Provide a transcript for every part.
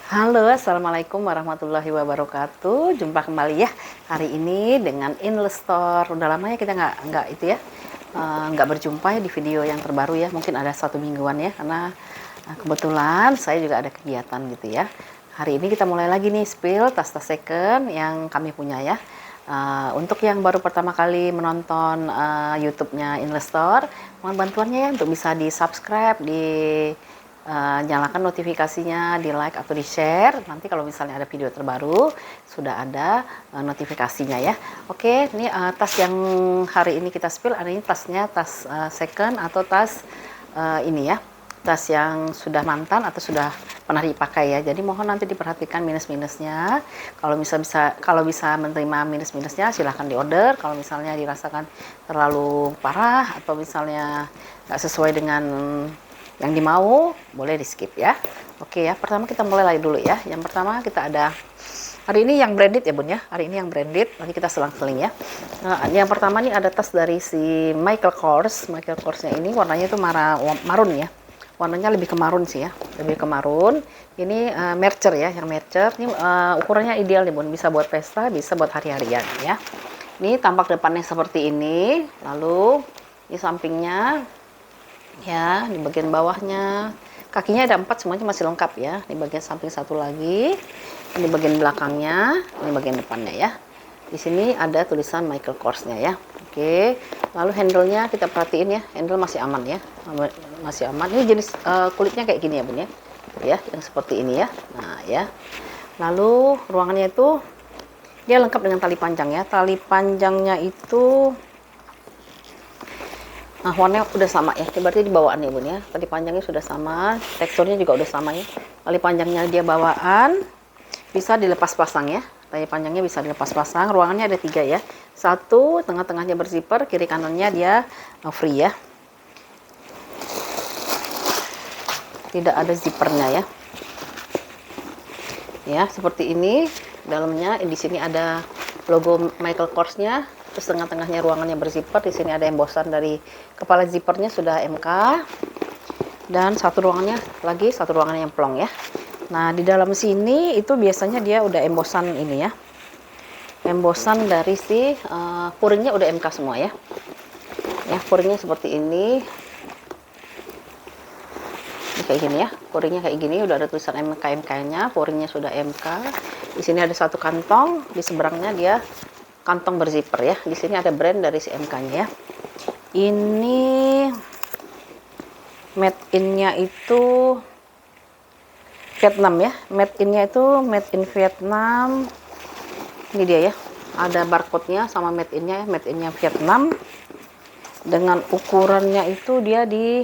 Halo, assalamualaikum warahmatullahi wabarakatuh. Jumpa kembali ya hari ini dengan Inlestor. Udah lama ya kita nggak itu ya, nggak berjumpa ya di video yang terbaru ya. Mungkin ada 1 mingguan ya, karena kebetulan saya juga ada kegiatan gitu ya. Hari ini kita mulai lagi nih spill tas-tas second yang kami punya ya. Untuk yang baru pertama kali menonton YouTube-nya Inlestor, mohon bantuannya ya untuk bisa di subscribe, di nyalakan notifikasinya, di like atau di share. Nanti kalau misalnya ada video terbaru sudah ada notifikasinya ya. Oke, ini tas yang hari ini kita spill. Ada ini tasnya tas second atau tas ini ya, tas yang sudah mantan atau sudah pernah dipakai ya. Jadi mohon nanti diperhatikan minus-minusnya. Kalau bisa menerima minus-minusnya silahkan diorder. Kalau misalnya dirasakan terlalu parah atau misalnya nggak sesuai dengan yang dimau, boleh di skip ya. Oke ya, pertama kita mulai lagi dulu ya. Yang pertama kita ada hari ini yang branded ya bun ya. Hari ini yang branded, nanti kita selang-seling ya. Nah, yang pertama nih ada tas dari si Michael Kors. Michael Korsnya ini warnanya itu marun ya. Warnanya lebih ke marun sih ya, lebih ke marun. Ini mercer ya, yang mercer. Ini ukurannya ideal nih bun, bisa buat pesta, bisa buat hari-harian ya. Ini tampak depannya seperti ini, lalu di sampingnya ya, di bagian bawahnya kakinya ada 4, semuanya masih lengkap ya. Di bagian samping satu lagi, di bagian belakangnya, ini bagian depannya ya. Di sini ada tulisan Michael Kors-nya ya. Oke, lalu handle-nya kita perhatiin ya, handle masih aman ya, masih aman. Ini jenis kulitnya kayak gini ya bun ya, yang seperti ini ya. Nah ya, lalu ruangannya itu dia lengkap dengan tali panjang ya. Tali panjangnya itu warnanya udah sama ya, berarti di bawaan ya bun ya. Tali panjangnya sudah sama, teksturnya juga udah sama ya. Tali panjangnya dia bawaan, bisa dilepas pasang ya. Tali panjangnya bisa dilepas pasang. Ruangannya ada 3 ya. Satu, tengah-tengahnya berzipper, kiri kanannya dia free ya. Tidak ada zippernya ya. Ya, seperti ini. Dalamnya di sini ada logo Michael Kors-nya. Terus tengah-tengahnya ruangannya berzipper. Di sini ada embosan dari kepala zippernya sudah MK. Dan satu ruangannya lagi, satu ruangan yang plong ya. Nah, di dalam sini itu biasanya dia udah embosan ini ya. Embosan dari si puringnya udah MK semua ya. Ya, puringnya seperti ini. Ini kayak gini ya. Puringnya kayak gini, udah ada tulisan MK-nya, puringnya sudah MK. Di sini ada satu kantong, di seberangnya dia kantong berzipper ya. Di sini ada brand dari si MK-nya ya. Ini made in-nya itu Vietnam ya. Made in-nya itu made in Vietnam. Ini dia ya. Ada barcode-nya sama made in-nya ya. Made in-nya Vietnam. Dengan ukurannya itu dia di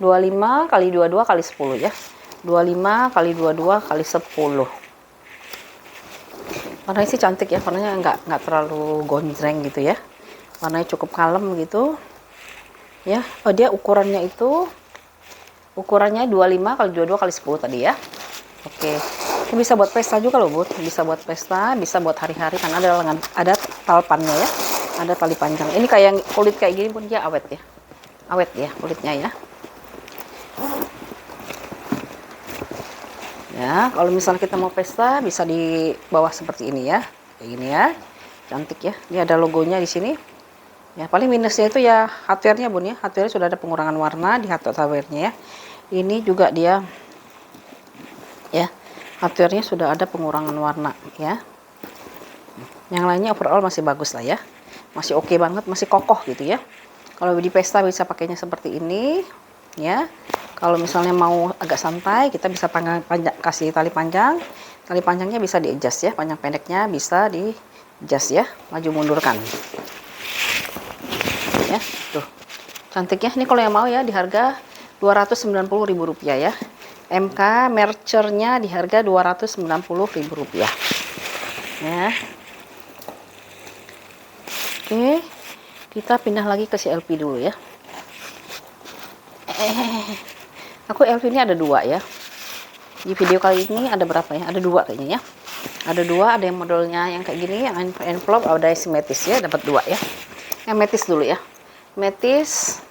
25 x 22 x 10 ya. 25 x 22 x 10. Warnanya sih cantik ya, warnanya nggak terlalu gonjreng gitu ya. Warnanya cukup kalem gitu. Ya, dia ukurannya 25 x 22 x 10 tadi ya. Oke. Ini bisa buat pesta juga loh, Bu. Bisa buat pesta, bisa buat hari-hari karena ada talpannya ya. Ada tali panjang. Ini kayak kulit kayak gini pun dia awet ya. Awet ya kulitnya ya. Ya, kalau misalnya kita mau pesta bisa di bawah seperti ini ya. Kayak gini ya. Cantik ya. Ini ada logonya di sini. Ya, paling minusnya itu ya hardware-nya bun ya. Hardware sudah ada pengurangan warna di hardware-nya ya. Ini juga dia ya. Hardware-nya sudah ada pengurangan warna ya. Yang lainnya overall masih bagus lah ya. Masih oke banget, masih kokoh gitu ya. Kalau di pesta bisa pakainya seperti ini ya. Kalau misalnya mau agak santai, kita bisa kasih tali panjang. Tali panjangnya bisa di adjust ya, panjang pendeknya bisa di adjust ya, maju mundurkan. Ya, tuh. Cantik ya. Ini kalau yang mau ya di harga Rp290.000 ya. MK mercernya di harga Rp290.000 ya. Oke. Kita pindah lagi ke si LP dulu ya. Aku LV ini ada 2 ya. Di video kali ini ada berapa ya? Ada 2 kayaknya ya. Ada 2, ada yang modelnya yang kayak gini, yang envelope, ada simetris ya, dapat 2 ya. Yang metis dulu ya. Metis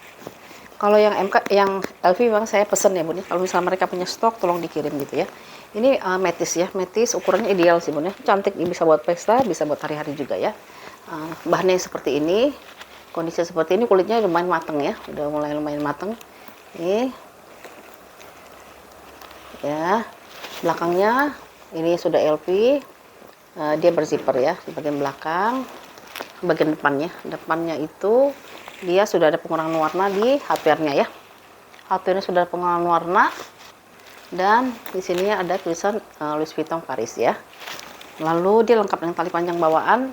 Kalau yang MK, yang LV memang saya pesen ya Bun ya. Kalau misalnya mereka punya stok, tolong dikirim gitu ya. Ini metis ya, metis ukurannya ideal sih Bun ya. Cantik, bisa buat pesta, bisa buat hari-hari juga ya. Bahannya seperti ini, kondisi seperti ini, kulitnya lumayan mateng ya, udah mulai lumayan mateng. Ini ya, belakangnya ini sudah LV, dia berzipper ya di bagian belakang. Bagian depannya itu dia sudah ada pengurangan warna di hardware-nya ya. Hardware-nya sudah ada pengurangan warna, dan di sininya ada tulisan Louis Vuitton Paris ya. Lalu dia lengkap dengan tali panjang bawaan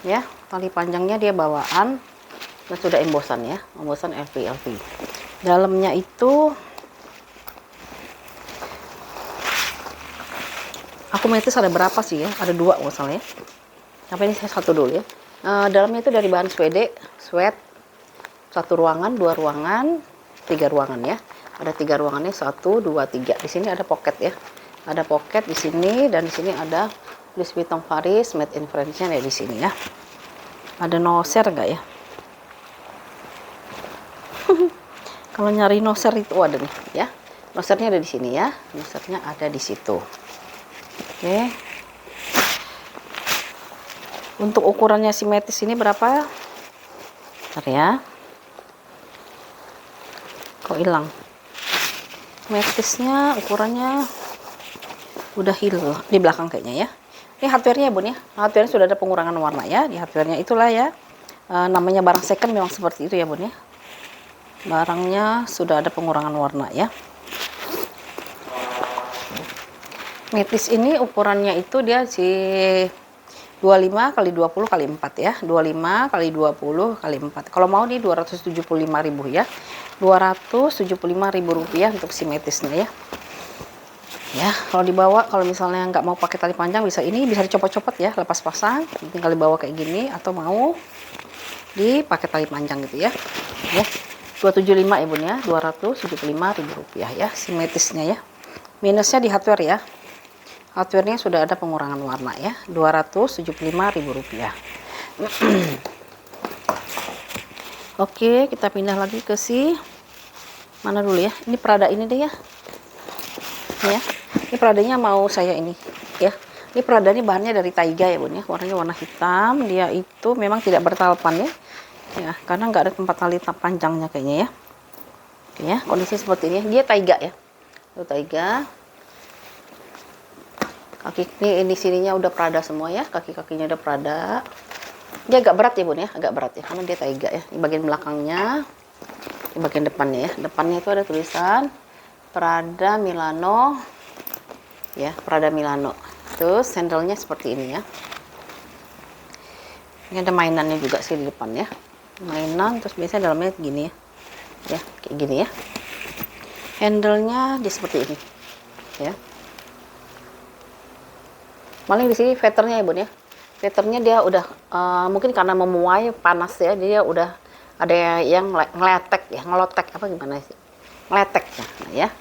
ya, tali panjangnya dia bawaan dan sudah embosan ya, embosan LV. Dalamnya itu aku metis ada berapa sih ya, ada 2 misalnya ya, tapi ini saya satu dulu ya. Dalamnya itu dari bahan suede, 1 ruangan, 2 ruangan, 3 ruangan ya. Ada 3 ruangannya, 1, 2, 3. Di sini ada pocket ya. Ada pocket di sini, dan di sini ada Louis Vuitton Paris Made in France-nya ya di sini ya. Ada noser enggak ya? Kalau nyari noser itu ada nih ya. Nosernya ada di sini ya. Nosernya ada di situ. Oke. Untuk ukurannya si metis ini berapa? Bentar ya. Kok hilang? Metisnya ukurannya udah hilang di belakang kayaknya ya. Ini hardware-nya Bun ya. Hardware-nya sudah ada pengurangan warna ya. Di hardware-nya itulah ya. Namanya barang second memang seperti itu ya Bun ya. Barangnya sudah ada pengurangan warna ya. Metis ini ukurannya itu dia si 25 kali 20 kali 4 ya. 25 kali 20 kali 4. Kalau mau nih 275.000 ya. 275.000 rupiah untuk si metisnya ya. Ya, kalau dibawa, kalau misalnya nggak mau pakai tali panjang, bisa ini, bisa dicopot-copot ya, lepas pasang, tinggal dibawa kayak gini, atau mau dipakai tali panjang gitu ya. Ya, 275 ya Bun ya, 275.000 rupiah ya, si metisnya ya. Minusnya di hardware ya. Hardware-nya sudah ada pengurangan warna ya, 275.000 rupiah. Oke, kita pindah lagi ke si mana dulu ya. Ini Prada ini deh ya. Ya. Ini Pradanya mau saya ini ya. Ini Prada ini bahannya dari taiga ya Bun ya. Warnanya warna hitam. Dia itu memang tidak bertalpan ya. Ya, karena nggak ada tempat tali panjangnya kayaknya ya. Oke ya, kondisi seperti ini. Dia taiga ya. Itu taiga. Kaki ini sininya udah Prada semua ya. Kaki-kakinya udah Prada. Dia agak berat ya Bun ya, agak berat ya, karena dia taiga ya. Di bagian belakangnya, di bagian depannya ya. Depannya itu ada tulisan Prada Milano ya, Prada Milano. Terus sandalnya seperti ini ya. Ini ada mainannya juga sih di depan ya. Mainan, terus biasanya dalamnya gini ya. Ya, kayak gini ya. Handle-nya dia seperti ini. Ya. Paling di sini veternya ya Bun ya. Veternya dia udah mungkin karena memuai panas ya, dia udah ada yang ngeletek ya, ngelotek apa gimana sih? Ngeletek ya.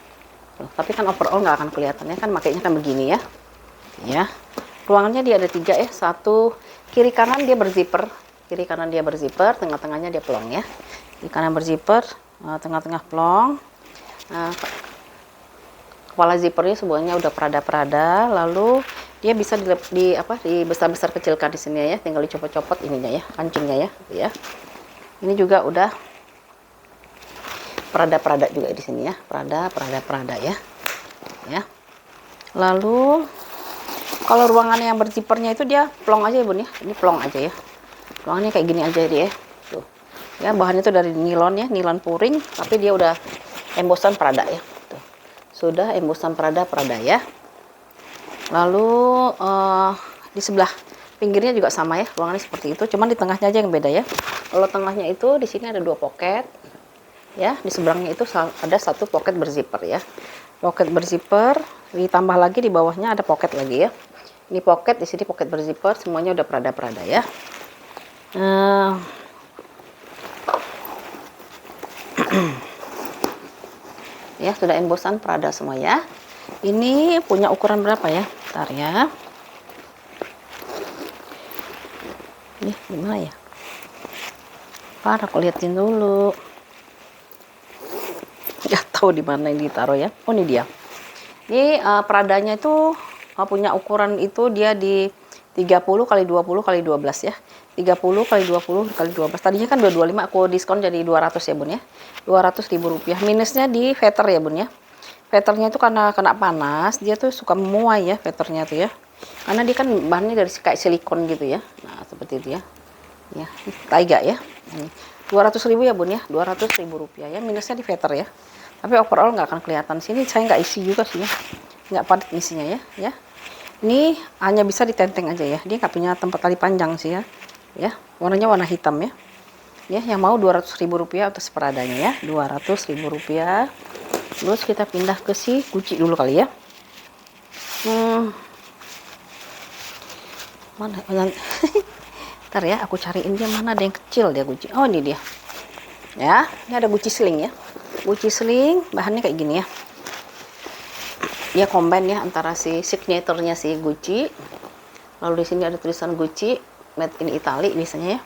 Tapi kan overall nggak akan kelihatan ya, kan makanya kan begini ya. Ya. Ruangannya dia ada 3 ya. 1 kiri kanan dia berzipper, tengah-tengahnya dia plong ya. Kiri kanan berzipper, tengah-tengah plong. Kepala zippernya semuanya udah Prada, lalu dia bisa dibesar-besar kecilkan di sini ya, tinggal dicopot-copot ininya ya, kancingnya ya, gitu ya. Ini juga udah Prada juga di sini ya, Prada ya. Ya. Lalu kalau ruangan yang berzippernya itu dia plong aja ya Bun ya, ini plong aja ya. Ruangannya kayak gini aja dia. Tuh. Ya, bahannya itu dari nilon ya, nilon puring, tapi dia udah embosan Prada ya. Tuh. Sudah embosan Prada ya. Lalu di sebelah pinggirnya juga sama ya, ruangannya seperti itu, cuman di tengahnya aja yang beda ya. Kalau tengahnya itu di sini ada 2 pocket ya, di seberangnya itu ada 1 pocket berzipper ya. Pocket berzipper, ditambah lagi di bawahnya ada pocket lagi ya. Ini pocket, di sini pocket berzipper, semuanya udah Prada ya. Ya, sudah embosan Prada semua ya. Ini punya ukuran berapa ya? Bentar ya. Ini gimana ya? Aku liatin dulu. tahu di mana ini ditaruh ya. Oh, ini dia. Ini peradanya itu punya ukuran itu dia di 30 kali 20 kali 12 ya. 30 kali 20 kali 12. Tadinya kan 225, aku diskon jadi 200 ya Bun ya. 200.000 rupiah. Minusnya di veter ya Bun ya. Veternya itu karena kena panas, dia tuh suka memuai ya veternya tuh ya. Karena dia kan bahannya dari kayak silikon gitu ya. Nah, seperti itu ya. Ya, Taiga ya. 200.000 ya Bun ya. 200.000 rupiah ya. Minusnya di veter ya. Tapi overall nggak akan kelihatan. Sini saya nggak isi juga sih ya. Nggak padat isinya ya. Ini hanya bisa ditenteng aja ya. Dia nggak punya tempat tali panjang sih ya. Ya, warnanya warna hitam ya. Ya, yang mau 200.000 rupiah untuk seperadanya ya. 200.000 rupiah. Terus kita pindah ke si guci dulu kali ya. Mana? Ntar ya, aku cariin dia mana ada yang kecil dia guci. Oh, ini dia. Ya, ini ada guci sling ya. Guci sling, bahannya kayak gini ya. Dia combine ya antara si signaturenya si Gucci. Lalu di sini ada tulisan Gucci made in Italy biasanya ya.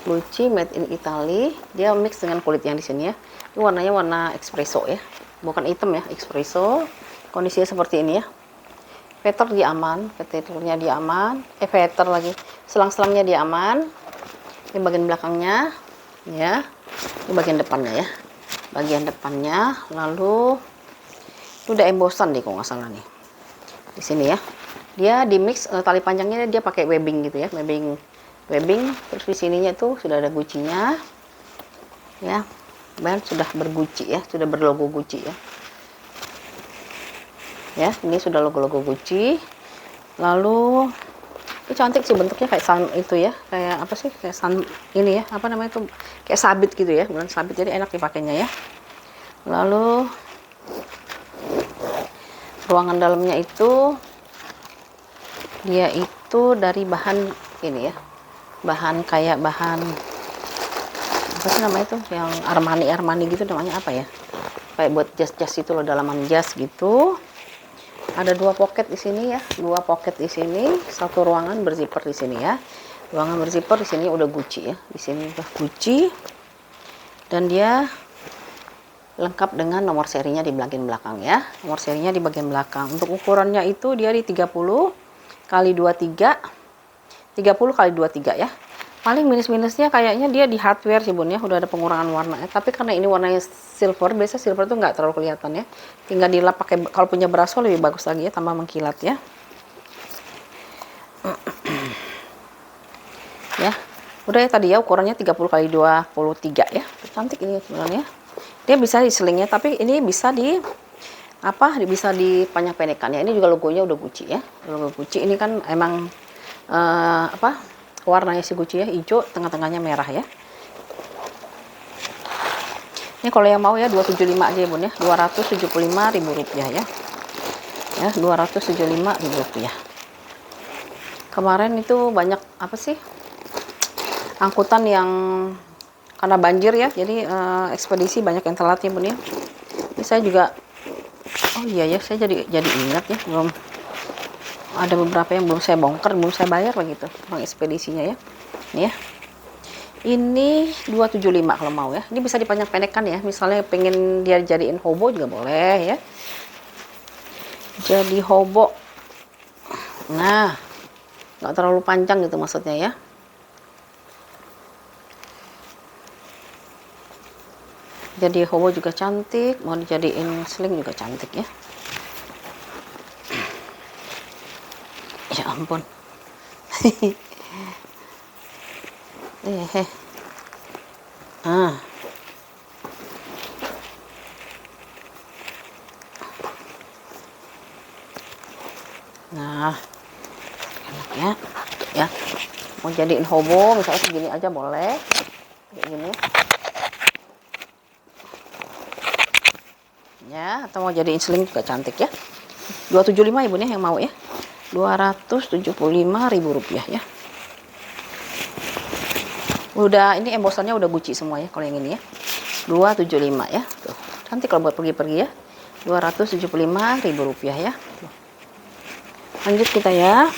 Gucci made in Italy. Dia mix dengan kulit yang di sini ya. Ini warnanya warna espresso ya. Bukan hitam ya, espresso. Kondisinya seperti ini ya. Veter dia aman, veternya dia aman. Veter lagi. Selang-selangnya dia aman. Ini bagian belakangnya ya. Ini bagian depannya ya. Bagian depannya, lalu itu udah embossan deh kalau nggak salah nih. Di sini ya. Dia di mix tali panjangnya dia pakai webbing gitu ya, webbing. Terus di sininya tuh sudah ada gucinya. Ya. Dan sudah berguci ya, sudah berlogo Gucci ya. Ya, ini sudah logo-logo Gucci. Lalu itu cantik sih bentuknya kayak sun itu ya, kayak apa sih? Kayak sun ini ya, apa namanya itu? Kayak sabit gitu ya, bukan sabit jadi enak dipakainya ya. Lalu ruangan dalamnya itu dia itu dari bahan ini ya, bahan kayak bahan apa sih namanya itu yang Armani gitu namanya apa ya, kayak buat jas-jas itu loh, dalaman jas gitu. Ada 2 pocket di sini ya, 2 pocket di sini, satu ruangan berzipper di sini ya. Ruangan berzipper di sini udah Gucci ya, di sini udah Gucci dan dia lengkap dengan nomor serinya di bagian belakang ya. Nomor serinya di bagian belakang. Untuk ukurannya itu dia di 30 kali 23, 30 kali 23 ya. Paling minus-minusnya kayaknya dia di hardware sih Bun ya, udah ada pengurangan warna ya. Tapi karena ini warnanya silver, biasa silver tuh nggak terlalu kelihatan ya. Tinggal dilap pakai, kalau punya braso lebih bagus lagi ya, tambah mengkilat ya. Ya, udah ya tadi ya ukurannya 30 kali 23 ya. Cantik ini sebenarnya. Dia bisa diselingnya, tapi ini bisa di apa? Bisa dipanjang pendekan ya. Ini juga logonya udah Gucci ya. Logo Gucci ini kan emang apa? Warnanya si Gucci ya, hijau, tengah-tengahnya merah ya. Ini kalau yang mau ya 275 aja ya Bun ya, 275.000 rupiah ya. Ya, 275.000 rupiah. Kemarin itu banyak apa sih? Angkutan yang karena banjir ya, jadi ekspedisi banyak yang telat ya Bun ya. Ini saya juga, oh iya ya, saya jadi ingat ya, belum ada beberapa yang belum saya bongkar, belum saya bayar begitu bang ekspedisinya ya. Nih ya, ini 275 kalau mau ya. Ini bisa dipanjang pendekkan ya, misalnya pengen dia jadiin hobo juga boleh ya, jadi hobo. Nah, nggak terlalu panjang gitu maksudnya ya. Jadi hobo juga cantik, mau dijadiin sling juga cantik ya. Ya ampun. Ah. Nah, enak ya. Ya. Mau jadiin hobo misalnya segini aja boleh. Kayak gini. Ya, atau mau jadiin sling juga cantik ya. 275 Ibu nih yang mau ya. 275.000 rupiah ya. Udah ini embosannya udah Gucci semua ya kalau yang ini ya. 275 ya. Tuh, cantik kalau buat pergi-pergi ya. 275.000 rupiah ya. Tuh. Lanjut kita ya.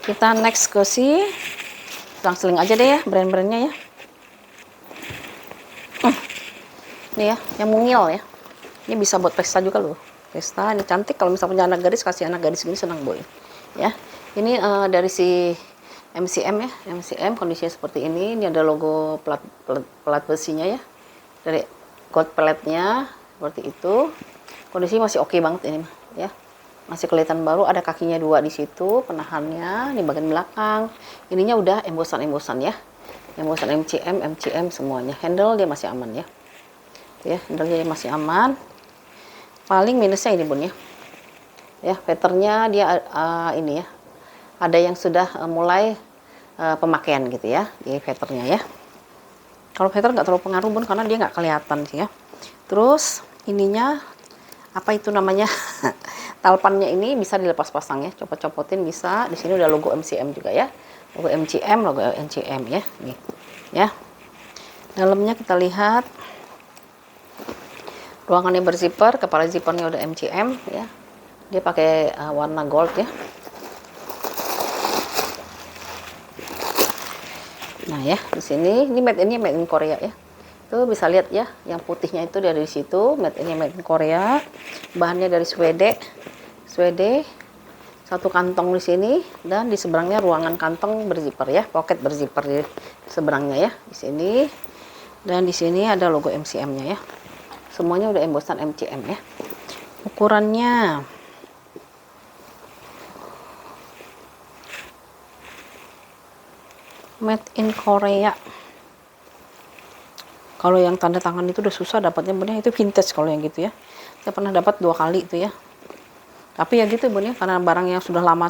Kita next ke si selang-seling aja deh ya, brand-brandnya ya. Nih ya, yang mungil ya. Ini bisa buat pesta juga loh. Pesta ini cantik, kalau misalnya punya anak gadis, kasih anak gadis ini senang boy. Ya, ini dari si MCM ya, MCM kondisinya seperti ini. Ini ada logo pelat besinya ya, dari gold plate-nya seperti itu. Kondisi masih oke banget ini ya, masih kelihatan baru. Ada kakinya 2 di situ, penahannya di bagian belakang. Ininya udah embosan ya, embosan MCM semuanya. Handle dia masih aman ya. Ya, handle dia masih aman. Paling minusnya ini bun ya. Ya, patternnya dia ini ya. Ada yang sudah mulai pemakaian gitu ya di patternnya ya. Kalau pattern nggak terlalu pengaruh bun, karena dia nggak kelihatan sih ya. Terus ininya apa itu namanya? Talpannya ini bisa dilepas pasang ya. Copot-copotin bisa. Di sini udah logo MCM juga ya. Logo MCM ya. Nih. Ya. Dalamnya kita lihat. Ruangannya berzipper, kepala zippernya udah MCM ya. Dia pakai warna gold ya. Nah ya, di sini ini made in Korea ya. Tuh bisa lihat ya, yang putihnya itu dari situ, made in Korea. Bahannya dari Swede. Satu kantong di sini, dan di seberangnya ruangan kantong berzipper ya, pocket berzipper di seberangnya ya, di sini. Dan di sini ada logo MCM-nya ya. Semuanya udah embosan MCM ya. Ukurannya made in Korea. Kalau yang tanda tangan itu udah susah dapatnya bun ya, itu vintage kalau yang gitu ya. Saya pernah dapat 2 kali itu ya. Tapi ya gitu bun ya, karena barang yang sudah lama,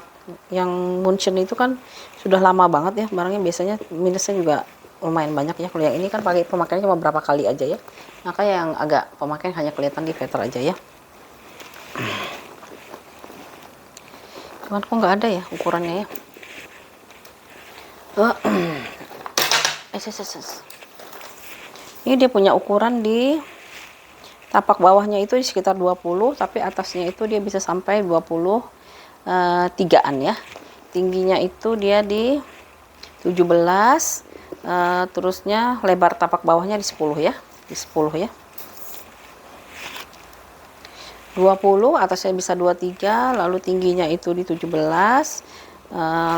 yang Munchen itu kan sudah lama banget ya, barangnya biasanya minusnya juga lumayan banyak ya. Kalau yang ini kan pakai pemakaiannya cuma berapa kali aja ya. Maka yang agak pemakaian hanya kelihatan di veter aja ya. Cuman kok nggak ada ya ukurannya ya. Ini dia punya ukuran di tapak bawahnya itu sekitar 20, tapi atasnya itu dia bisa sampai 23-an ya. Tingginya itu dia di 17, terusnya lebar tapak bawahnya di 10 ya. Di 10 ya. 20, atasnya bisa 23, lalu tingginya itu di 17.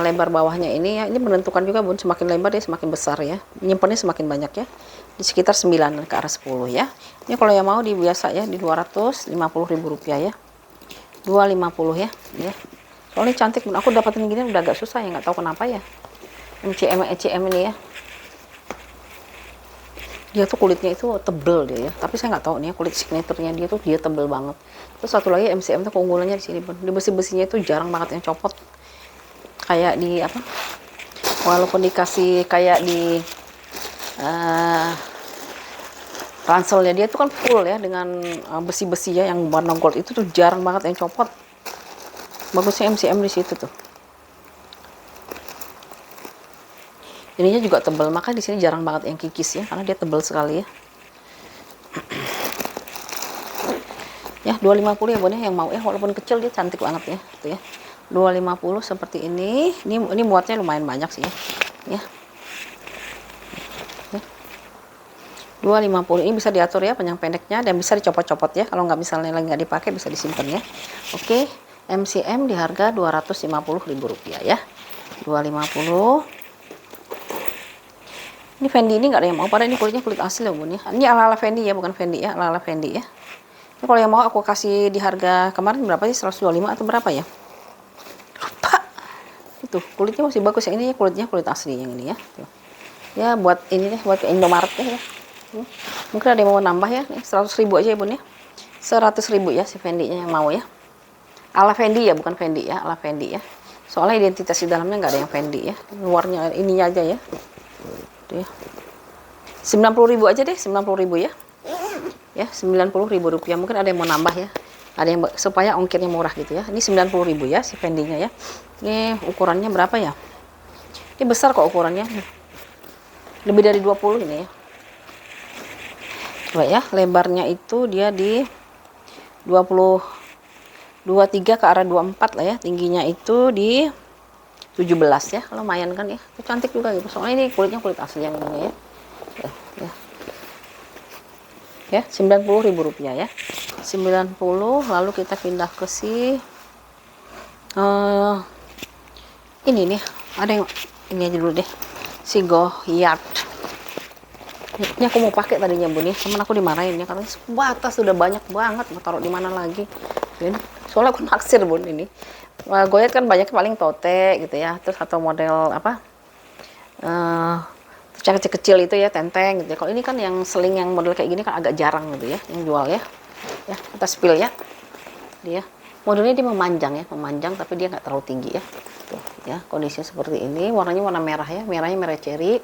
Lebar bawahnya ini ya, ini menentukan juga bun, semakin lebar dia semakin besar ya, nyimpennya semakin banyak ya, di sekitar 9 ke arah 10 ya. Ini kalau yang mau di biasa ya di Rp250.000 ya, 250 ya. Soalnya cantik bun, aku dapatin gini udah agak susah ya, nggak tahu kenapa ya. MCM ini ya, dia tuh kulitnya itu tebel dia ya, tapi saya nggak tahu nih kulit signaturenya dia tuh dia tebel banget. Terus satu lagi MCM tuh keunggulannya di sini bun, di besi-besinya itu jarang banget yang copot kayak di apa, walaupun dikasih kayak di ranselnya dia tuh kan full ya dengan besi-besi ya yang warna gold, itu tuh jarang banget yang copot. Bagusnya MCM di situ tuh. Ininya juga tebal, maka di sini jarang banget yang kikis ya, karena dia tebal sekali ya. Ya 250 ya bun ya, yang mau ya, walaupun kecil dia cantik banget ya, tuh ya. 250 seperti ini. Ini muatnya lumayan banyak sih ya. 250 ini bisa diatur ya panjang pendeknya, dan bisa dicopot-copot ya. Kalau nggak misalnya lagi nggak dipakai bisa disimpan ya. Oke, MCM di harga Rp250.000 ya. 250. Ini Fendi, ini nggak ada yang mau, padahal ini kulitnya kulit asli loh bun ya. Ini ala-ala Fendi ya, bukan Fendi ya, ala-ala Fendi ya. Ini kalau yang mau aku kasih di harga kemarin berapa sih, 125 atau berapa ya? Lupa. Itu kulitnya masih bagus ya, ini kulitnya kulit asli yang ini ya. Tuh. Ya buat ini deh, buat ke Indomaret ya. Mungkin ada yang mau nambah ya, nih 100.000 aja ya bun ya. 100.000 ya si Fendi-nya yang mau ya. Ala Fendi ya, bukan Fendi ya, ala Fendi ya. Soalnya identitas di dalamnya nggak ada yang Fendi ya. Luarnya ininya aja ya. Tuh ya. 90.000 aja deh, 90.000 ya. Ya, Rp90.000. Mungkin ada yang mau nambah ya. Ada yang supaya ongkirnya murah gitu ya. Ini 90.000 ya si Fendi-nya ya. Ini ukurannya berapa ya? Ini besar kok ukurannya. Lebih dari 20 ini ya. Coba ya, lebarnya itu dia di 23 ke arah 24 lah ya. Tingginya itu di 17 ya, lumayan kan ya. Itu cantik juga gitu. Soalnya ini kulitnya kulit asli yang ini ya. Ya. ya, Rp90.000 ya, 90. Lalu kita pindah ke si ini nih, ada yang ini aja dulu deh, si Goyard. Ini aku mau pakai tadinya Bun ya, cuman aku dimarahin ya karena sebatas sudah banyak banget, mau taruh di mana lagi. Ini soalnya aku naksir Bun ini. Goyard kan banyak paling tote gitu ya, terus atau model apa? Yang kecil-kecil itu ya, tenteng gitu ya. Kalau ini kan yang seling yang model kayak gini kan agak jarang gitu ya, yang jual ya. Ya, kita spill ya. Dia modelnya dia memanjang ya, memanjang tapi dia nggak terlalu tinggi ya. Tuh ya, kondisinya seperti ini. Warnanya warna merah ya, merahnya merah cherry.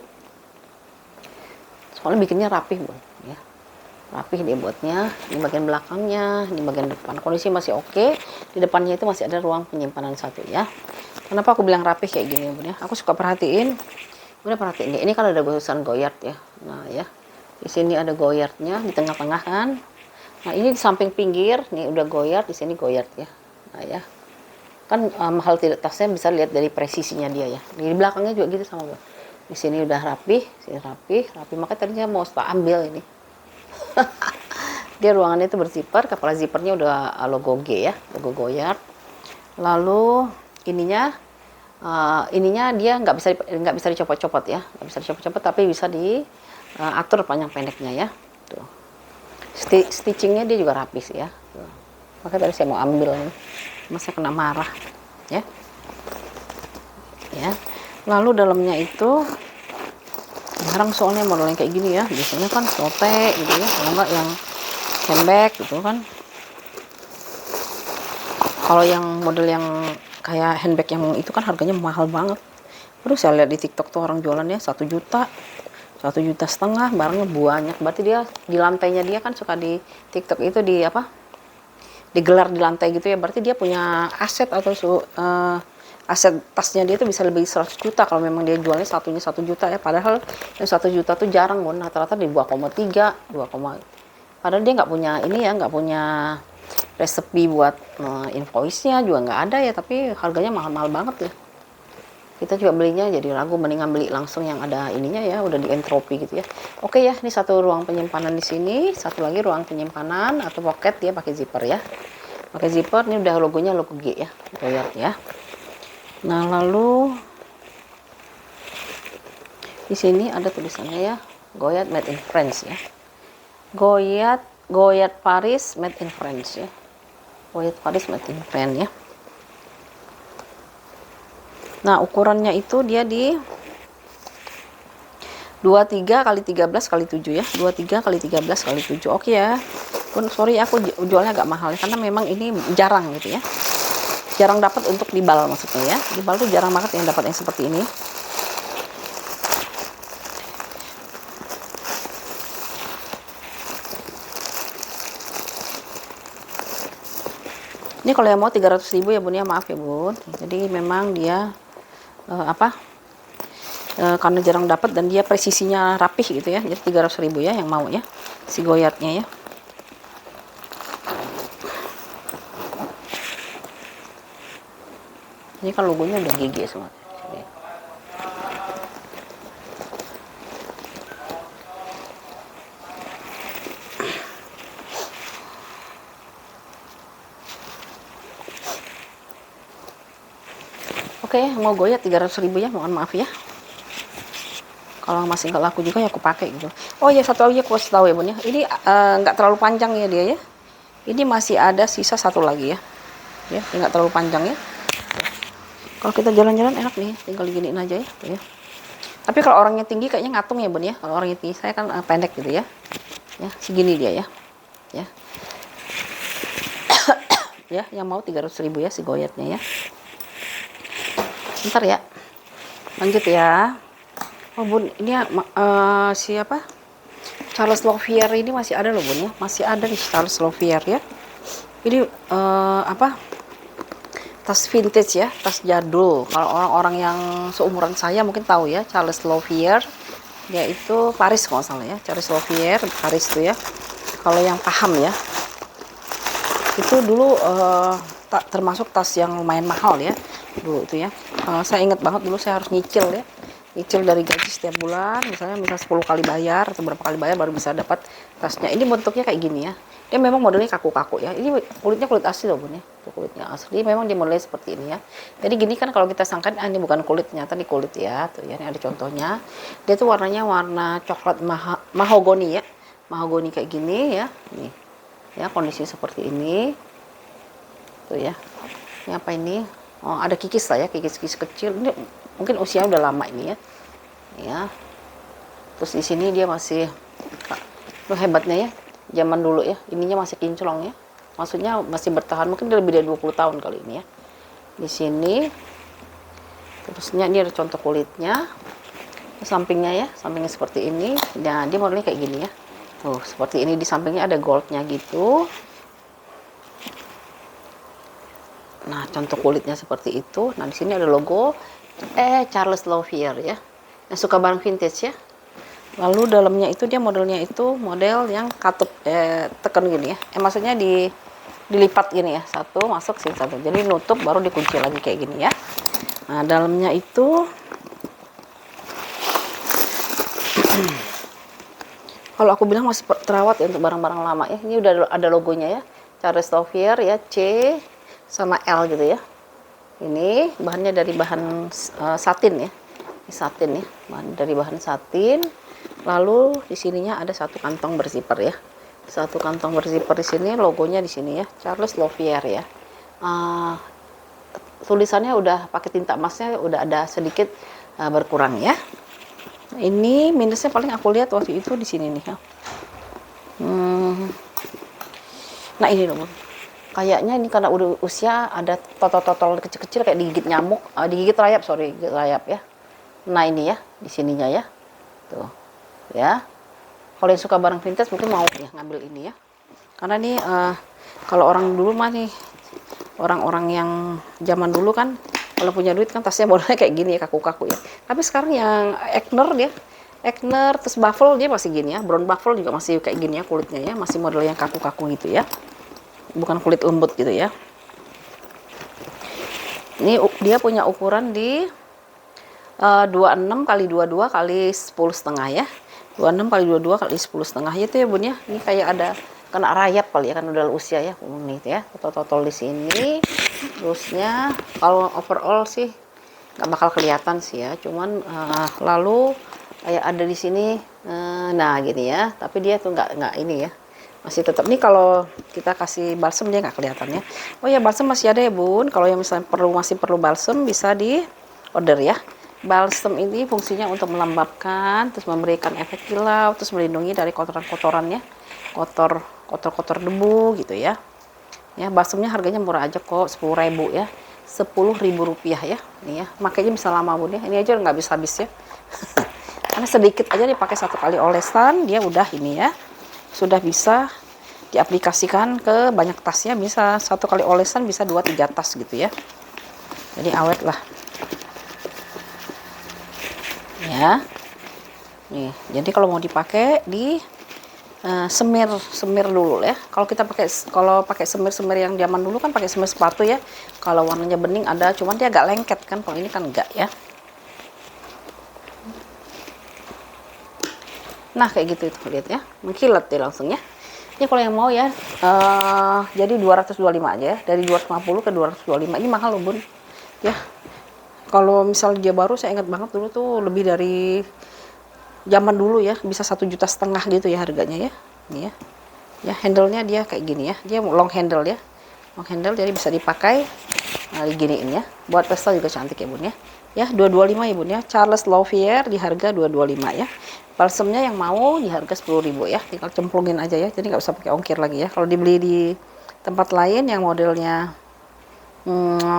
Soalnya bikinnya rapih Bun ya. Rapih dia buatnya. Di bagian belakangnya, di bagian depan kondisi masih oke. Di depannya itu masih ada ruang penyimpanan satu ya. Kenapa aku bilang rapih kayak gini Bun ya? Aku suka perhatiin. Udah perhatiin ini kan ada tulisan Goyard ya. Nah ya, di sini ada Goyardnya di tengah-tengah kan. Nah ini di samping pinggir nih udah Goyard, di sini Goyard ya. Nah ya, kan mahal tidak tasnya bisa lihat dari presisinya dia ya. Di belakangnya juga gitu sama Bun. Di sini udah rapi, sini rapi. Makanya tadinya mau tak ambil ini. Dia ruangannya itu berzipper, kepala zippernya udah logo G ya, logo Goyard. Lalu ininya dia nggak bisa dicopot-copot ya, nggak bisa dicopot-copot tapi bisa diatur panjang pendeknya ya. Tuh. Stitchingnya dia juga rapi sih ya. Tuh. Makanya tadi saya mau ambil nih, masa kena marah ya. Ya. Lalu dalamnya itu jarang soalnya model yang kayak gini ya, biasanya kan tote gitu ya, kalau enggak yang handbag gitu kan. Kalau yang model yang kayak handbag yang itu kan harganya mahal banget. Terus saya lihat di TikTok tuh orang jualannya 1 juta, 1,5 juta, barangnya banyak. Berarti dia di lantainya dia kan suka di TikTok itu di apa? Digelar di lantai gitu ya. Berarti dia punya aset atau aset tasnya dia itu bisa lebih 100 juta kalau memang dia jualnya satunya 1 juta ya. Padahal yang 1 juta tuh jarang Bun. Rata-rata di 2,3, 2, padahal dia nggak punya ini ya, nggak punya resepi buat invoice-nya juga nggak ada ya, tapi harganya mahal-mahal banget ya. Kita juga belinya jadi ragu, mendingan beli langsung yang ada ininya ya, udah di entropi gitu ya. Oke ya, ini satu ruang penyimpanan di sini, satu lagi ruang penyimpanan atau pocket dia pakai zipper ya. Pakai zipper, ini udah logonya logo G ya, Goyard ya. Nah, lalu di sini ada tulisannya ya, Goyard made in France ya. Goyard Paris made in France ya. Goyard Paris made in France ya. Nah, ukurannya itu dia di 23 kali 13 kali 7 ya. 23 kali 13 kali 7. Oke ya. Pun sorry aku jualnya agak mahal ya, karena memang ini jarang gitu ya. Jarang dapat untuk dibal maksudnya ya. Dibal tuh jarang banget yang dapat yang seperti ini. Ini kalau yang mau 300.000 ya Bun ya, maaf ya Bun. Jadi memang dia karena jarang dapat dan dia presisinya rapih gitu ya. Jadi 300.000 ya yang mau ya, si Goyardnya ya. Ini kan logonya udah GG semua. Oke, mau Goyard 300.000 ya, mohon maaf ya. Kalau masih nggak laku juga ya aku pakai gitu. Oh ya, satu lagi aku kasih tahu ya Bun ya. Ini nggak terlalu panjang ya dia ya. Ini masih ada sisa satu lagi ya. Ya, nggak terlalu panjang ya. Kalau kita jalan-jalan enak nih, tinggal diginiin aja ya. Tapi kalau orangnya tinggi kayaknya ngatung ya Bun ya. Kalau orangnya tinggi, saya kan pendek gitu ya. Ya, segini dia ya. Ya. Ya, yang mau 300.000 ya si Goyardnya ya. Bentar ya, lanjut ya. Oh Bun, ini ya siapa? Charles Lovier ini masih ada loh Bun ya, masih ada nih Charles Lovier ya. Ini tas vintage ya, tas jadul. Kalau orang-orang yang seumuran saya mungkin tahu ya, Charles Lovier. Dia itu Paris kalau nggak salah ya, Charles Lovier Paris tuh ya. Kalau yang paham ya, itu dulu termasuk tas yang lumayan mahal ya dulu itu ya. Saya ingat banget dulu saya harus nyicil ya, nyicil dari gaji setiap bulan, misalnya 10 kali bayar atau berapa kali bayar baru bisa dapat tasnya. Ini bentuknya kayak gini ya. Dia memang modelnya kaku-kaku ya. Ini kulitnya kulit asli loh bun ya. Itu kulitnya asli. Memang dia modelnya seperti ini ya. Jadi gini kan kalau kita sangka ini bukan kulit, ternyata ini kulit ya. Tuh ya, ini ada contohnya. Dia tuh warnanya warna coklat mahogoni ya. Mahogoni kayak gini ya. Nih. Ya, kondisi seperti ini. Tuh ya. Ini apa ini? Oh, ada kikis lah ya, kikis-kikis kecil. Ini mungkin usianya udah lama ini ya. Ya. Terus di sini dia masih tuh hebatnya ya. Zaman dulu ya, ininya masih kinclong ya. Maksudnya masih bertahan, mungkin lebih dari 20 tahun kali ini ya. Di sini terusnya ini ada contoh kulitnya. Sampingnya ya, sampingnya seperti ini. Nah, dia modelnya kayak gini ya. Tuh, seperti ini di sampingnya ada goldnya gitu. Nah, contoh kulitnya seperti itu. Nah, di sini ada logo Charles Lovier ya. Yang suka barang vintage ya. Lalu dalamnya itu dia modelnya itu model yang katup tekan gini ya. Maksudnya dilipat gini ya. Satu masuk sini satu. Jadi nutup baru dikunci lagi kayak gini ya. Nah, dalamnya itu kalau aku bilang masih terawat ya untuk barang-barang lama ya. Ini udah ada logonya ya. Charles Lovier ya, C sama L gitu ya. Ini bahannya dari bahan satin ya. Ini satin ya. Dari bahan satin. Lalu di sininya ada satu kantong berzipper ya. Satu kantong berzipper di sini, logonya di sini ya, Charles Lovier ya. Tulisannya udah pakai tinta emasnya udah ada sedikit berkurang ya. Ini minusnya paling aku lihat waktu itu di sini nih ya. Nah ini loh, kayaknya ini karena udah usia ada totol-totol kecil-kecil kayak digigit nyamuk, digigit rayap, gigit rayap ya. Nah ini ya, di sininya ya. Tuh. Ya. Kalau yang suka barang vintage mungkin mau ya ngambil ini ya. Karena ini kalau orang dulu mah nih, orang-orang yang zaman dulu kan kalau punya duit kan tasnya modelnya kayak gini ya, kaku-kaku ya. Tapi sekarang yang Egner terus Buffalo dia masih gini ya. Brown Buffalo juga masih kayak gini ya kulitnya ya, masih model yang kaku-kaku gitu ya. Bukan kulit lembut gitu ya. Ini dia punya ukuran di 26 kali 22 kali 10,5 ya. 26 kali 22 kali 10,5 itu ya bun ya. Ini kayak ada kena rayap kali ya, kan udah usia ya. Nih ya, totol di sini. Terusnya kalau overall sih nggak bakal kelihatan sih ya. Cuman lalu kayak ada di sini, nah gini ya. Tapi dia tuh nggak ini ya. Masih tetap nih kalau kita kasih balsem dia nggak kelihatan ya. Oh ya balsem masih ada ya bun. Kalau yang misalnya masih perlu balsem bisa di order ya. Balsem ini fungsinya untuk melembabkan, terus memberikan efek kilau, terus melindungi dari kotoran-kotorannya, kotor debu gitu ya. Ya balsemnya harganya murah aja kok, 10.000 ya, 10.000 rupiah ya. Nih ya, makanya bisa lama bun ya. Ini aja nggak bisa habis ya. Karena sedikit aja dipakai satu kali olesan, dia udah ini ya, sudah bisa diaplikasikan ke banyak tasnya. Bisa satu kali olesan bisa 2-3 tas gitu ya. Jadi awet lah. Ya, nih. Jadi kalau mau dipakai di semir dulu ya. Kalau kita pakai semir yang zaman dulu kan pakai semir sepatu ya. Kalau warnanya bening ada, cuman dia agak lengket kan. Kalau ini kan enggak ya. Nah kayak gitu itu lihat ya, mengkilat ya langsung ya. Ini kalau yang mau ya, jadi 225 aja ya. Dari 250 ke 225 ini mahal loh bun. Ya. Kalau misalnya dia baru, saya ingat banget dulu tuh lebih dari zaman dulu ya, bisa 1,5 juta gitu ya harganya ya. Ini ya. Ya handle-nya dia kayak gini ya. Dia long handle ya. Long handle jadi bisa dipakai giniin ya. Buat pesta juga cantik ya bun ya. Ya 225 ya bun ya. Charles Lovier di harga 225 ya. Balsemnya yang mau di harga 10.000 ya. Tinggal cemplungin aja ya. Jadi nggak usah pakai ongkir lagi ya. Kalau dibeli di tempat lain yang modelnya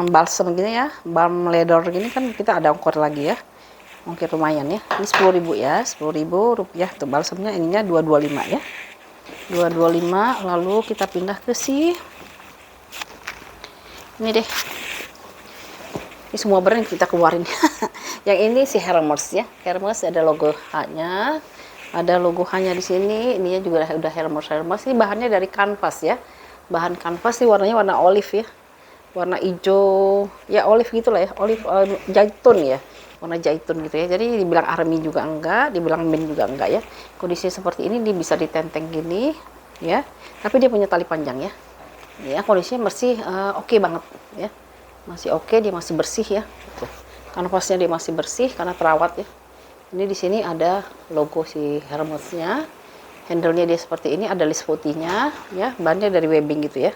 balsem gini ya, balm leather gini kan kita ada ongkir lagi ya, ongkir lumayan ya. Ini 10.000 ya, 10.000 rupiah tuh balsemnya. Ininya 225 ya, 225. Lalu kita pindah ke ini deh, ini semua brand kita keluarin. Yang ini si Hermes ya, Hermes ada logo H-nya, ada logo H-nya di sini. Ininya juga udah Hermes. Ini bahannya dari kanvas ya, bahan kanvas sih, warnanya warna olive ya, warna hijau ya, olive gitulah ya, olive zaitun ya. warna zaitun gitu ya. Jadi dibilang army juga enggak, dibilang mint juga enggak ya. Kondisinya seperti ini, dia bisa ditenteng gini ya. Tapi dia punya tali panjang ya. Ya, kondisinya bersih, oke banget ya. Masih oke, dia masih bersih ya. Tuh. Kanvasnya dia masih bersih karena terawat ya. Ini di sini ada logo si Hermesnya. Handle-nya dia seperti ini, ada list putihnya ya. Bannya dari webbing gitu ya.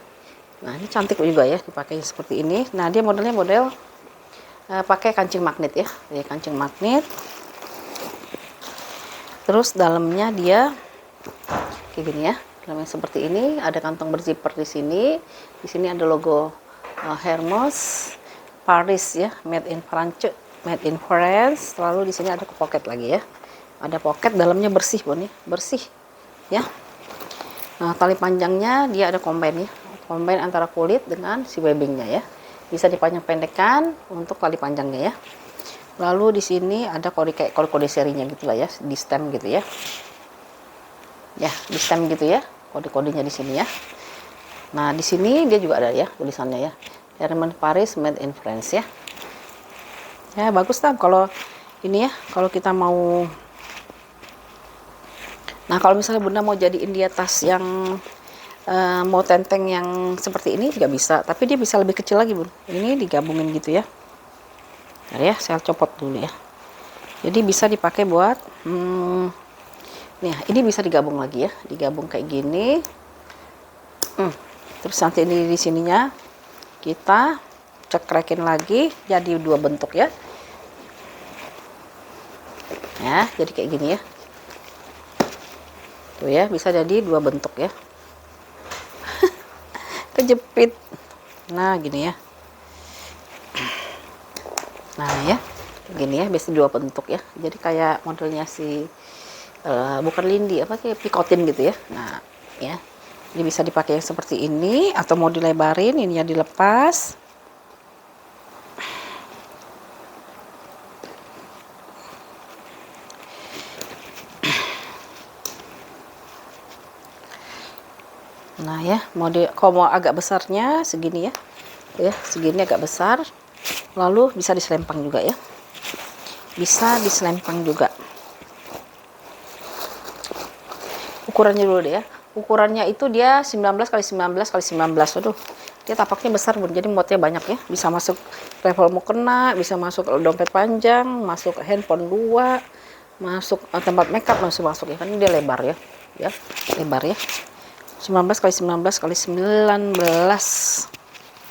Nah, ini cantik juga ya dipakai seperti ini. Nah, dia modelnya model pakai kancing magnet ya. Jadi kancing magnet. Terus dalamnya dia kayak gini ya. Dalamnya seperti ini, ada kantong berzipper di sini. Di sini ada logo Hermes Paris ya, made in France, made in France. Lalu di sini ada pocket lagi ya. Ada pocket, dalamnya bersih Bun ya, bersih ya. Nah, tali panjangnya dia ada combine ya. Combine antara kulit dengan si webbingnya ya. Bisa dipanjang pendekkan untuk tali panjangnya ya. Lalu di sini ada kode kayak kode serinya gitu lah ya, di stem gitu ya. Ya, di stem gitu ya. Kode-kodenya di sini ya. Nah, di sini dia juga ada ya tulisannya ya. Hermes Paris made in France ya. Ya, bagus Tam kalau ini ya, kalau kita mau. Nah, kalau misalnya Bunda mau jadiin dia tas yang mau tenteng yang seperti ini juga bisa, tapi dia bisa lebih kecil lagi Bun. Ini digabungin gitu ya. Bentar ya, saya copot dulu ya. Jadi bisa dipakai buat nih, ini bisa digabung lagi ya, digabung kayak gini. Terus nanti ini di sininya kita cekrekin lagi jadi dua bentuk ya. Ya, jadi kayak gini ya. Tuh ya, bisa jadi dua bentuk ya. Kejepit. Nah, gini ya. Nah, ya. Gini ya, biasa dua bentuk ya. Jadi kayak modelnya si bukan lindi, apa kayak picotin gitu ya. Nah, ya. Ini bisa dipakai yang seperti ini atau mau dilebarin, ininya dilepas. Nah ya, kalau mau agak besarnya segini ya. Ya, segini agak besar. Lalu bisa diselempang juga ya. Bisa diselempang juga. Ukurannya dulu deh ya. Ukurannya itu dia 19 kali 19 kali 19. Aduh, dia tapaknya besar Bun. Jadi muatnya banyak ya. Bisa masuk travel mukena, bisa masuk dompet panjang, masuk handphone 2, masuk tempat makeup masuk ya. Kan dia lebar ya. Ya, lebar ya. 19 kali 19 kali 19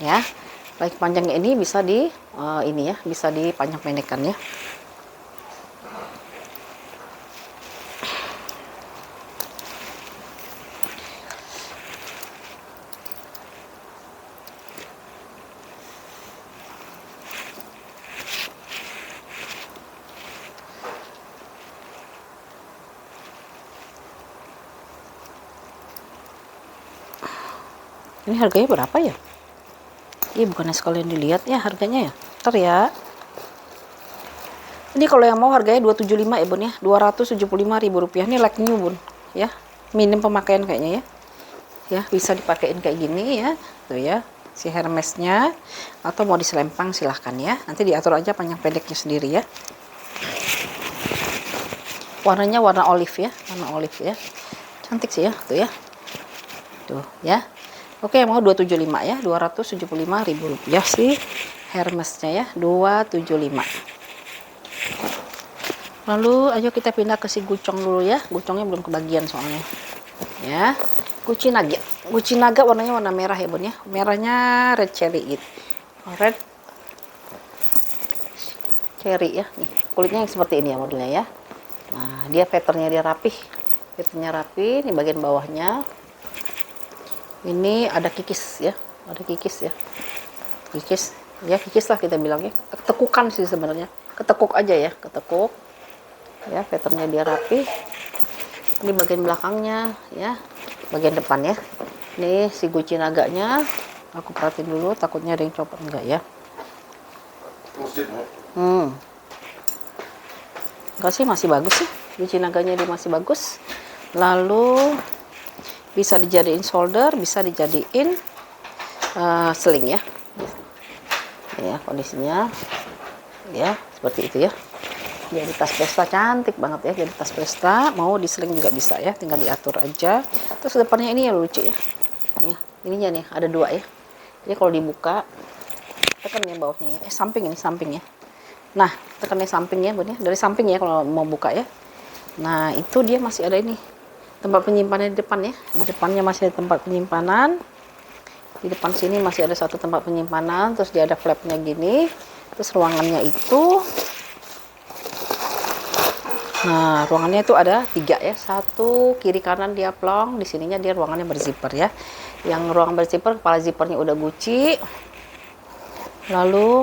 ya. Baik panjangnya ini bisa di ini ya, bisa dipanjang pendekkan ya. Ini harganya berapa ya? Iya, bukannya sekalian dilihat ya harganya ya. Ntar ya. Ini kalau yang mau harganya 275 ya Bun ya. 275.000 rupiah. Ini like new Bun ya. Minim pemakaian kayaknya ya. Ya, bisa dipakein kayak gini ya. Tuh ya. Si Hermesnya. Atau mau diselempang silahkan ya. Nanti diatur aja panjang pendeknya sendiri ya. Warnanya warna olive ya. Warna olive ya. Cantik sih ya. Tuh ya. Tuh ya. Oke, mau 275 ya, 275.000 rupiah sih Hermesnya ya, 275. Lalu ayo kita pindah ke si gucong dulu ya. Gucongnya belum kebagian soalnya. Ya. Gucci naga. Gucci naga warnanya warna merah ya Bun ya. Merahnya red cherry gitu. Red cherry ya. Nih, kulitnya yang seperti ini ya modelnya ya. Nah, dia patternnya dia rapih. Patternnya rapi, ini bagian bawahnya. Ini ada kikis ya, ada kikis ya, kikis ya, kikis lah kita bilangnya, ketekukan sih sebenarnya, ketekuk aja ya, ketekuk ya, patternnya dia rapi. Ini bagian belakangnya ya, bagian depan ya. Ini si Gucci naganya, aku perhatiin dulu, takutnya ada yang copot enggak ya. Enggak sih, masih bagus sih, Gucci naganya dia masih bagus. Lalu bisa dijadiin shoulder, bisa dijadiin sling ya. Ya kondisinya ya seperti itu ya. Jadi tas pesta cantik banget ya, jadi tas pesta, mau diseling juga bisa ya, tinggal diatur aja. Terus depannya ini ya lucu ya, ininya nih ada dua ya, jadi kalau dibuka tekan ya bawahnya ya, samping ini samping ya. Nah tekannya samping ya bun ya, dari samping ya kalau mau buka ya. Nah itu dia masih ada ini tempat penyimpanan di depan ya, di depannya masih ada tempat penyimpanan. Di depan sini masih ada satu tempat penyimpanan, terus dia ada flapnya gini, terus ruangannya itu, nah ruangannya itu ada 3 ya, satu kiri kanan dia plong, di sininya dia ruangannya berzipper ya. Yang ruangan berzipper, kepala zippernya udah guci, lalu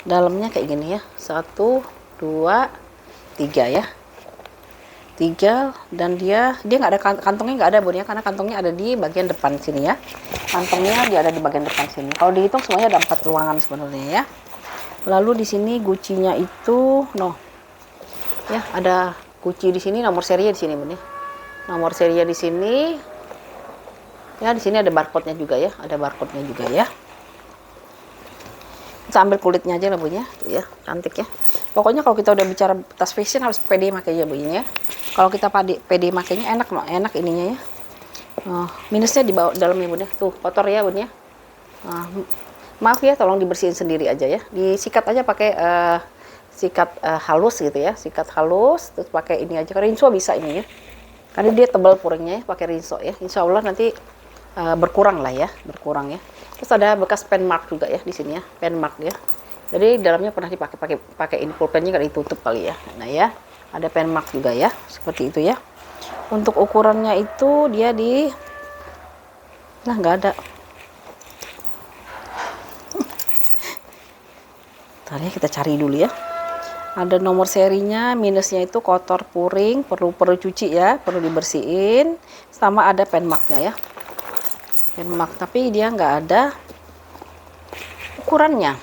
dalamnya kayak gini ya, 1 2 3 ya, 3, dan dia nggak ada kantongnya, nggak ada bun ya, karena kantongnya ada di bagian depan sini ya, kantongnya dia ada di bagian depan sini. Kalau dihitung semuanya ada 4 ruangan sebenarnya ya. Lalu di sini gucinya itu ya, ada guci di sini, nomor serinya di sini bun ya, nomor serinya di sini ya. Di sini ada barcode-nya juga ya, ada barcode-nya juga ya. Kita ambil kulitnya aja lah bun ya, cantik ya. Pokoknya kalau kita udah bicara tas fashion harus pede makanya bun ya. Kalau kita pede makanya enak ininya ya. Minusnya di bawah dalamnya bun ya, tuh kotor ya bun ya. Maaf ya, tolong dibersihin sendiri aja ya, disikat aja pakai sikat halus gitu ya, sikat halus, terus pakai ini aja, rinso bisa ini ya, karena dia tebal puringnya ya, pakai rinso ya, insya Allah nanti berkurang lah ya, berkurang ya. Terus ada bekas pen mark juga ya di sini ya, pen mark ya, jadi dalamnya pernah dipakai ini pulpennya nggak ditutup kali ya. Nah ya, ada pen mark juga ya, seperti itu ya. Untuk ukurannya itu dia nah nggak ada. Ntar ya, kita cari dulu ya. Ada nomor serinya, minusnya itu kotor puring, perlu cuci ya, perlu dibersihin, sama ada pen marknya ya, pen mark, tapi dia nggak ada ukurannya.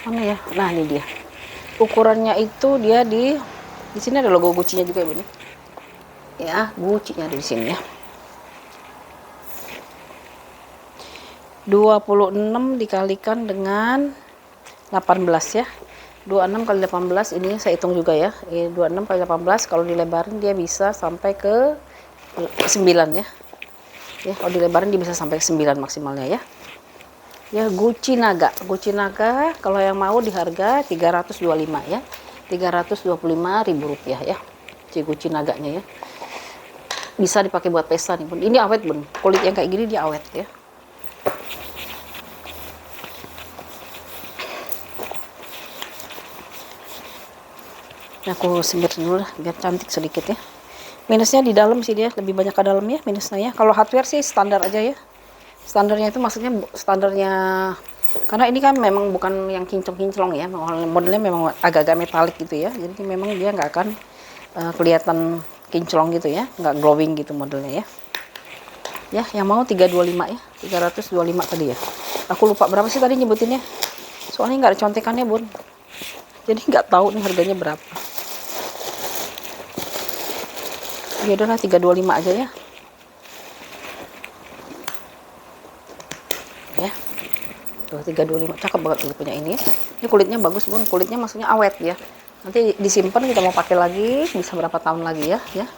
Mana ya? Nah ini dia. Ukurannya itu dia di sini ada logo Gucci-nya juga ya, ya, Gucci-nya ada di sini ya. 26 dikalikan dengan 18 ya. 26 kali 18 ini saya hitung juga ya. 26 kali 18 kalau dilebarin dia bisa sampai ke 9 ya. Ya, kalau dilebarin dia bisa sampai ke 9 maksimalnya ya. Ya, Gucci Naga. Gucci Naga kalau yang mau di harga 325 ya. 325.000 rupiah ya. Si Gucci Naganya ya. Bisa dipakai buat pesta nih, Bun. Ini awet, Bun. Kulit yang kayak gini dia awet ya. Aku semir dulu lah biar cantik sedikit ya. Minusnya di dalam sih, dia lebih banyak ke dalam ya minusnya ya. Kalau hardware sih standar aja ya. Standarnya itu maksudnya standarnya, karena ini kan memang bukan yang kinclong-kinclong ya, modelnya memang agak-agak metalik gitu ya, jadi memang dia nggak akan kelihatan kinclong gitu ya, nggak glowing gitu modelnya ya. Ya, yang mau 325 ya, 325 tadi ya. Aku lupa berapa sih tadi nyebutinnya, soalnya nggak ada contekannya, Bun, jadi nggak tahu nih harganya berapa. Ya udahlah 325 aja ya. Ya. Tuh 325 cakep banget ini punya ini. Ini kulitnya bagus, Bun. Kulitnya maksudnya awet ya. Nanti disimpan kita mau pakai lagi bisa berapa tahun lagi ya, ya.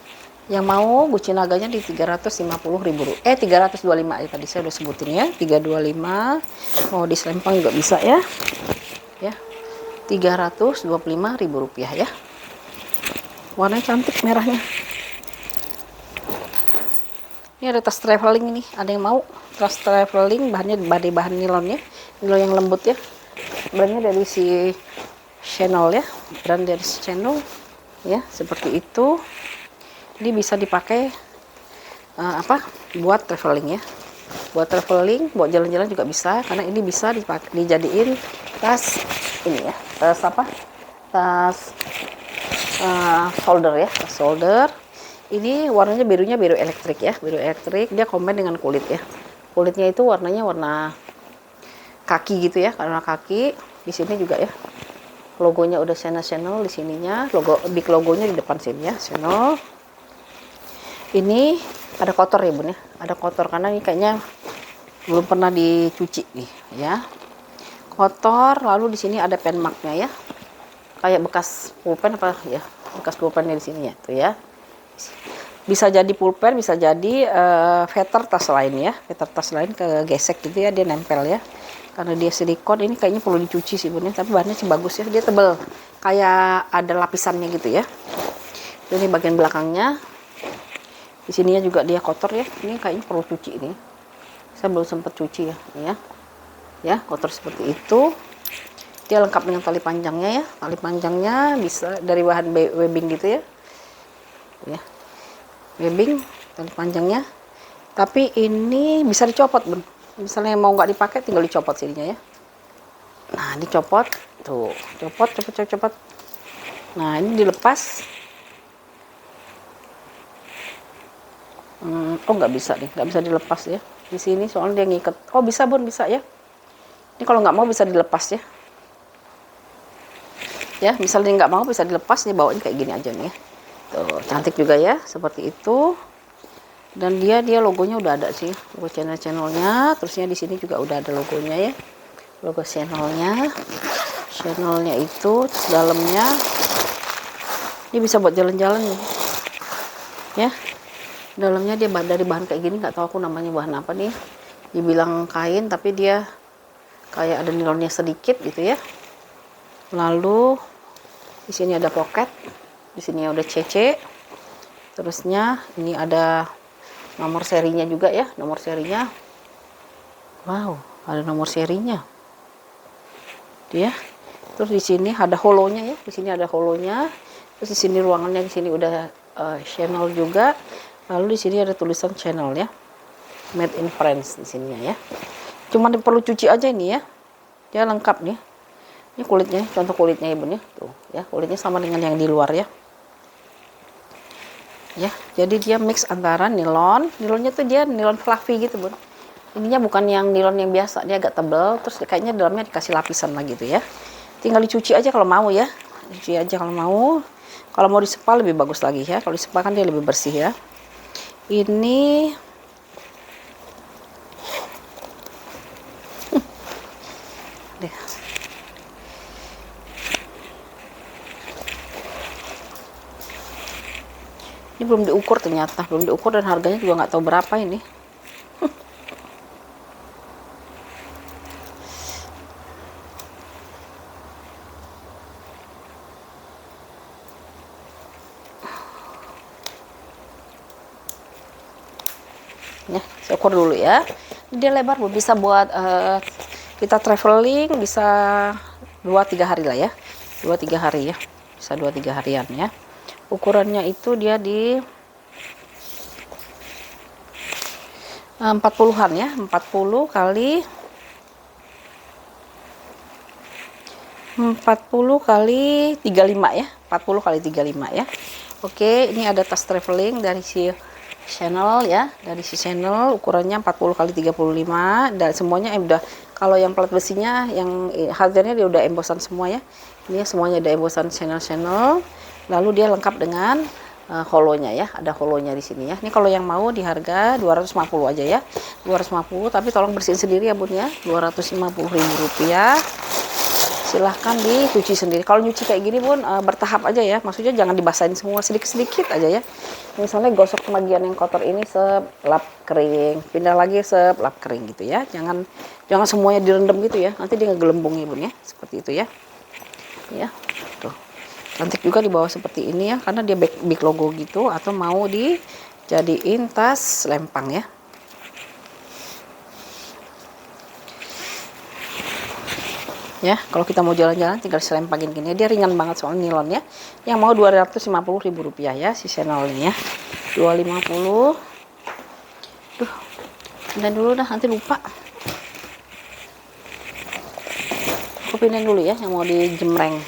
Yang mau Gucci Naganya di 350.000 rupiah. 325 ya tadi saya udah sebutin ya. 325. Mau di selempang juga bisa ya. Ya. 325.000 rupiah ya. Warnanya cantik merahnya. Ini ada tas traveling ini, ada yang mau tas traveling, bahannya bahan nilon ya, nilon yang lembut ya. Brandnya dari si Chanel ya, brand dari si Chanel ya, seperti itu. Ini bisa dipakai buat traveling ya, buat traveling, buat jalan-jalan juga bisa, karena ini bisa dijadiin tas ini ya, tas shoulder ya, tas shoulder. Ini warnanya birunya biru elektrik ya, biru elektrik, dia combine dengan kulit ya. Kulitnya itu warnanya warna kaki gitu ya, karena kaki. Di sini juga ya, logonya udah Chanel di sininya, big logonya di depan sini ya, Chanel. Ini ada kotor ya, Bun ya, ada kotor karena ini kayaknya belum pernah dicuci nih ya. kotor. Lalu di sini ada pen marknya ya, kayak bekas pulpen apa ya, bekas pulpennya di sini ya, tuh ya. Bisa jadi pulpen, bisa jadi veter tas lain ya, veter tas lain kegesek gitu ya, dia nempel ya. Karena dia silikon, ini kayaknya perlu dicuci sih bun, tapi bahannya sih bagus ya, dia tebel, kayak ada lapisannya gitu ya. Ini bagian belakangnya, di sininya juga dia kotor ya, ini kayaknya perlu cuci ini. Saya belum sempat cuci ya, ini ya, kotor seperti itu. Dia lengkap dengan tali panjangnya ya, tali panjangnya bisa dari bahan webbing gitu ya, webbing tali panjangnya. Tapi ini bisa dicopot bun, misalnya mau nggak dipakai tinggal dicopot sininya ya. Nah dicopot tuh, copot. Nah ini dilepas. Oh nggak bisa nih, nggak bisa dilepas ya di sini soalnya dia ngikat. Oh bisa bun, bisa ya. Ini kalau nggak mau bisa dilepas ya. Ya misalnya nggak mau bisa dilepas, dia bawain kayak gini aja nih ya. Tuh cantik juga ya, seperti itu. Dan dia logonya udah ada sih, logo channelnya. Terusnya di sini juga udah ada logonya ya, logo channelnya itu dalamnya. Ini bisa buat jalan-jalan nih ya. Dalamnya dia dari bahan kayak gini, nggak tahu aku namanya bahan apa nih, dibilang kain tapi dia kayak ada nilonnya sedikit gitu ya. Lalu di sini ada pocket, di sini udah CC. Terusnya ini ada nomor serinya juga ya, nomor serinya. Wow, ada nomor serinya dia. Terus di sini ada holonya ya, di sini ada holonya. Terus di sini ruangannya, di sini udah channel juga. Lalu di sini ada tulisan channel ya, made in France di sininya ya. Cuma perlu cuci aja ini ya, dia lengkap nih. Ini kulitnya, contoh kulitnya ya bun ya, tuh ya, kulitnya sama dengan yang di luar ya. Ya, jadi dia mix antara nilonnya tuh dia nilon fluffy gitu bun. Ininya bukan yang nilon yang biasa, dia agak tebal, terus kayaknya dalamnya dikasih lapisan lagi tuh ya. Tinggal dicuci aja kalau mau ya, cuci aja kalau mau. Kalau mau disepa lebih bagus lagi ya, kalau disepa kan dia lebih bersih ya. Ini deh. Ini belum diukur ternyata, belum diukur dan harganya juga nggak tahu berapa ini. Ya, saya ukur dulu ya. Dia lebar bu, bisa buat kita traveling, bisa 2-3 hari lah ya, 2-3 hari ya, bisa 2-3 harian ya. Ukurannya itu dia di 40-an ya, 40 kali 35 ya, 40 kali 35 ya. Oke, ini ada tas traveling dari si channel ya, dari si channel ukurannya 40 kali 35 dan semuanya udah, kalau yang plat besinya yang harganya dia udah embosan semua ya. Ini semuanya ada embosan channel. Lalu dia lengkap dengan holonya ya, ada holonya di sini ya. Ini kalau yang mau di harga 250 aja ya, 250, tapi tolong bersihin sendiri ya bun ya, 250.000 rupiah. Silahkan dicuci sendiri. Kalau nyuci kayak gini bun bertahap aja ya, maksudnya jangan dibasahin semua, sedikit-sedikit aja ya. Misalnya gosok bagian yang kotor ini selap kering, pindah lagi selap kering gitu ya. Jangan semuanya direndam gitu ya, nanti dia ngegelembung ya bun ya, seperti itu ya. Ya, tuh cantik juga di bawah seperti ini ya, karena dia big logo gitu, atau mau dijadiin tas lempang ya. Ya, kalau kita mau jalan-jalan tinggal selempangin gini. Dia ringan banget soalnya nilonnya. Yang mau 250.000 rupiah ya si channel ini ya. 250. Duh. Pindahin dulu dah, nanti lupa. Aku pindahin dulu ya yang mau dijemreng.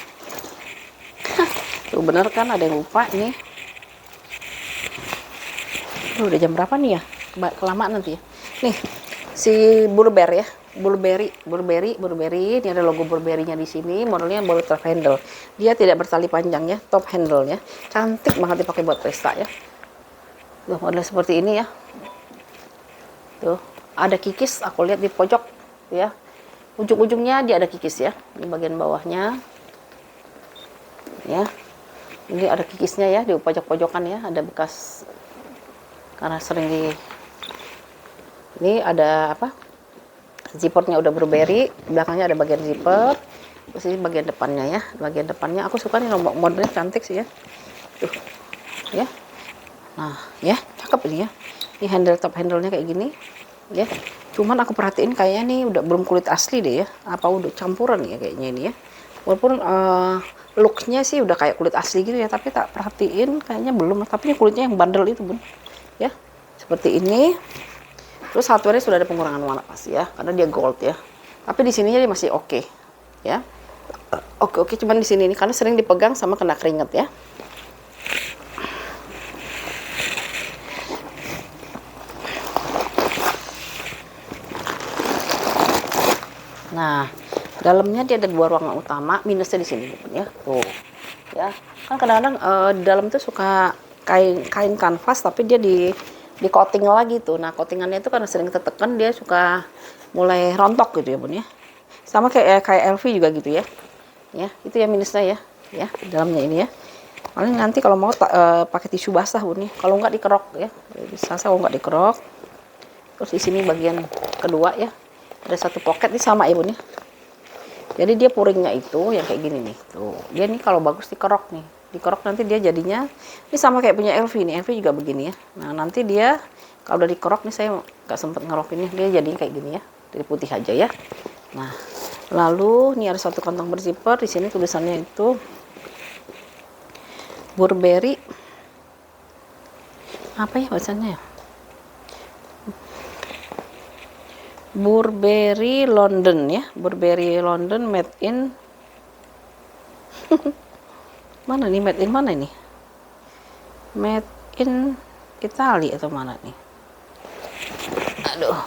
Tuh bener kan, ada yang lupa ini. Udah jam berapa nih ya? Kelamaan nanti ya. Nih, si Burberry ya. Burberry. Ini ada logo Burberry-nya di sini. Modelnya baru top handle. Dia tidak bertali panjang ya, top handle-nya. Cantik banget dipakai buat pesta ya. Tuh, model seperti ini ya. Tuh, ada kikis aku lihat di pojok ya. ujung-ujungnya dia ada kikis ya, di bagian bawahnya ya. Ini ada kikisnya ya, di pojok-pojokan ya, ada bekas karena sering di ini ada apa, zippernya udah Burberry, belakangnya ada bagian zipper, terus ini bagian depannya ya. Bagian depannya aku suka nih, modelnya cantik sih ya, tuh ya. Nah ya, cakep ini ya. Ini handle, top handle-nya kayak gini ya. Cuman aku perhatiin kayaknya nih udah belum kulit asli deh ya, apa udah campuran ya kayaknya ini ya. Walaupun looknya sih udah kayak kulit asli gitu ya, tapi tak perhatiin kayaknya belum. Tapi ini kulitnya yang bandel itu bun ya, seperti ini. Terus hardware-nya sudah ada pengurangan warna pasti ya, karena dia gold ya. Tapi di sininya dia masih oke ya. Oke, cuman di sini nih karena sering dipegang sama kena keringet ya. Nah, dalamnya dia ada 2 ruangan utama, minusnya di sini ya. Tuh. Ya. Kan kadang-kadang di dalam tuh suka kain kanvas tapi dia di coating lagi tuh. Nah, coatingannya itu karena sering tertekan dia suka mulai rontok gitu ya, Bun ya. Sama kayak LV juga gitu ya. Ya, itu ya minusnya ya. Ya, di dalamnya ini ya. Paling nanti kalau mau pakai tisu basah, Bun ya. Kalau nggak dikerok ya. Bisa kalau nggak dikerok. Terus di sini bagian kedua ya. Ada satu pocket ini sama ya Bun ya. Jadi dia puringnya itu yang kayak gini nih. Tuh. Dia nih kalau bagus dikerok nih. Dikerok nanti dia jadinya ini sama kayak punya LV nih. LV juga begini ya. Nah, nanti dia kalau udah dikerok nih, saya nggak sempet ngerok ini, dia jadinya kayak gini ya. Dari putih aja ya. Nah, lalu ini ada satu kantong berzipper, di sini tulisannya itu Burberry. Apa ya bacanya ya? Burberry London ya, Burberry London made in mana nih, made in mana ini? Made in Italia atau mana nih? Aduh.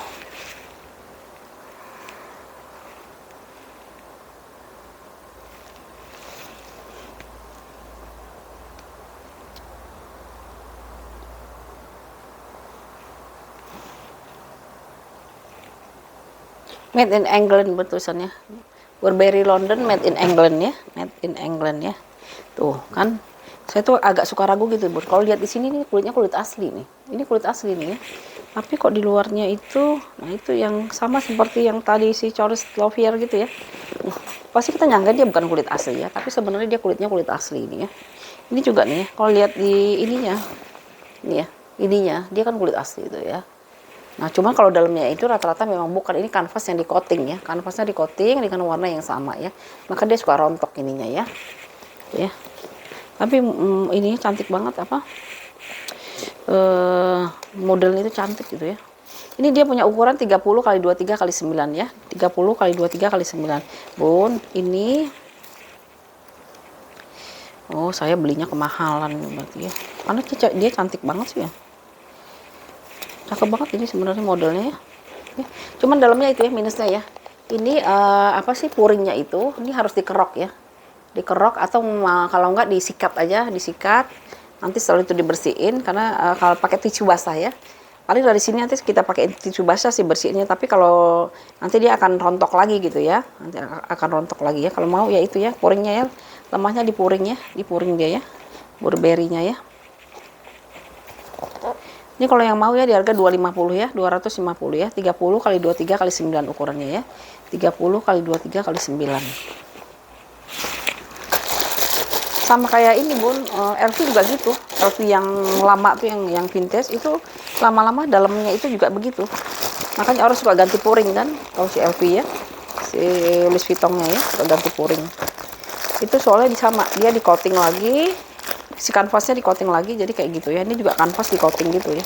Made in England tulisannya. Burberry London made in England ya, made in England ya. Tuh kan, saya tuh agak suka ragu gitu Bu. Kalau lihat di sini nih kulitnya kulit asli nih. Ini kulit asli nih ya. Tapi kok di luarnya itu, nah itu yang sama seperti yang tadi si Charles Lovier gitu ya. Pasti kita nyangka dia bukan kulit asli ya, tapi sebenarnya dia kulitnya kulit asli ini ya. Ini juga nih, kalau lihat di ininya, ini ya, ininya dia kan kulit asli itu ya. Nah, cuman kalau dalamnya itu rata-rata memang bukan, ini kanvas yang di coating ya. Kanvasnya di coating dengan warna yang sama ya. Maka dia suka rontok ininya ya. Ya. Tapi ini cantik banget apa? Modelnya itu cantik gitu ya. Ini dia punya ukuran 30 kali 23 kali 9 ya. 30 kali 23 kali 9. Bun, ini oh, saya belinya kemahalan berarti ya. Karena dia cantik banget sih ya. Cakep banget ini sebenarnya modelnya ya. Cuman dalamnya itu ya minusnya ya. Ini apa sih, puringnya itu ini harus dikerok ya. Dikerok atau kalau enggak disikat aja, disikat. Nanti setelah itu dibersihin karena kalau pakai tisu basah ya. Paling dari sini nanti kita pakai tisu basah sih bersihinnya, tapi kalau nanti dia akan rontok lagi gitu ya. Nanti akan rontok lagi ya. Kalau mau ya itu ya, puringnya ya. Lemahnya di puring ya, di puring dia ya. Burberry-nya ya. Ini kalau yang mau ya di harga 250 ya, 250 ya, 30 kali 23 kali 9 ukurannya ya. 30 kali 23 kali 9. Sama kayak ini Bun, LV juga gitu. LV yang lama tuh yang vintage itu lama-lama dalamnya itu juga begitu. Makanya orang suka ganti puring kan, kalau si LV ya. Si Louis Vuitton-nya ya, suka ganti puring. Itu soalnya sama, dia di coating lagi. Si kanvasnya di coating lagi, jadi kayak gitu ya. Ini juga kanvas di coating gitu ya.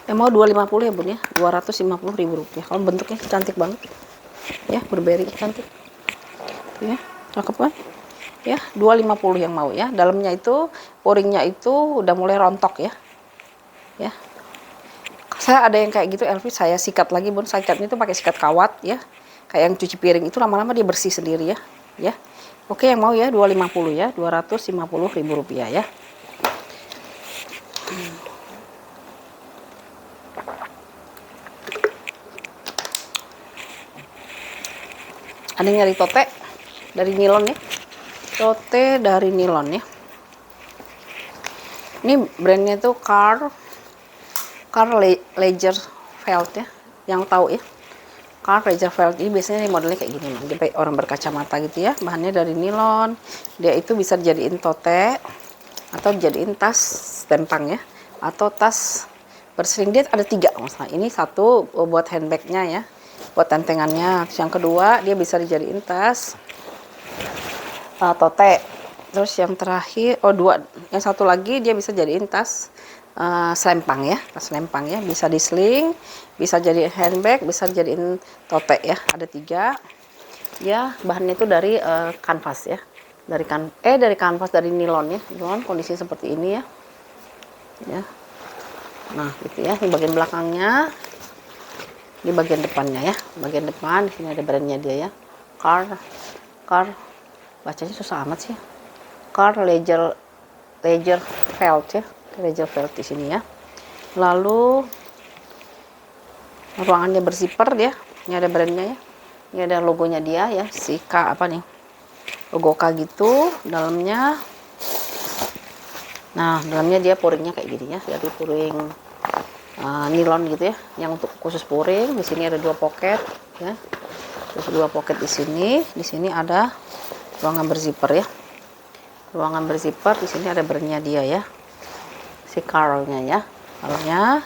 Yang mau 250 ya Bun ya, 250.000 rupiah. Kalau bentuknya cantik banget ya, Burberry cantik ya, cakep kan ya. 250 yang mau ya. Dalamnya itu puringnya itu udah mulai rontok ya. Ya, saya ada yang kayak gitu LV, saya sikat lagi Bun. Sikatnya itu pakai sikat kawat ya, kayak yang cuci piring itu, lama-lama dia bersih sendiri ya. Ya, oke yang mau ya 250 ya, 250.000 rupiah ya. Ada yang nyari tote dari nilon ya, tote dari nilon ya. Ini brandnya tuh Karl Lagerfeld ya, yang tahu ya. Karl Lagerfeld ini biasanya modelnya kayak gini, dia orang berkacamata gitu ya. Bahannya dari nilon, dia itu bisa dijadiin tote atau dijadiin tas tempang ya, atau tas bersering. Dia ada 3 masalah. Ini satu buat handbagnya ya, buat tentengannya. Terus yang kedua dia bisa dijadiin tas tote. Terus yang terakhir, yang satu lagi dia bisa jadiin tas selempang ya, tas selempang ya, bisa di sling, bisa jadi handbag, bisa jadiin tote ya. Ada 3 ya. Bahannya itu dari kanvas ya, dari kanvas, dari nilon ya. Nilon kondisi seperti ini ya. Nah gitu ya, ini bagian belakangnya, ini bagian depannya ya. Bagian depan di sini ada brandnya dia ya, Karl bacanya susah amat sih, Karl Lagerfeld ya, Lagerfeld di sini ya. Lalu ruangannya berzipper dia. Ini ada brandnya ya. Ini ada logonya dia ya, si K apa nih, logo K gitu dalamnya. Nah dalamnya dia puringnya kayak gini ya, jadi puring nilon gitu ya, yang untuk khusus puring. Di sini ada 2 pocket ya, terus 2 pocket di sini. Di sini ada ruangan berzipper ya, ruangan berzipper. Di sini ada brandnya dia ya, si Karl-nya ya, Karl-nya.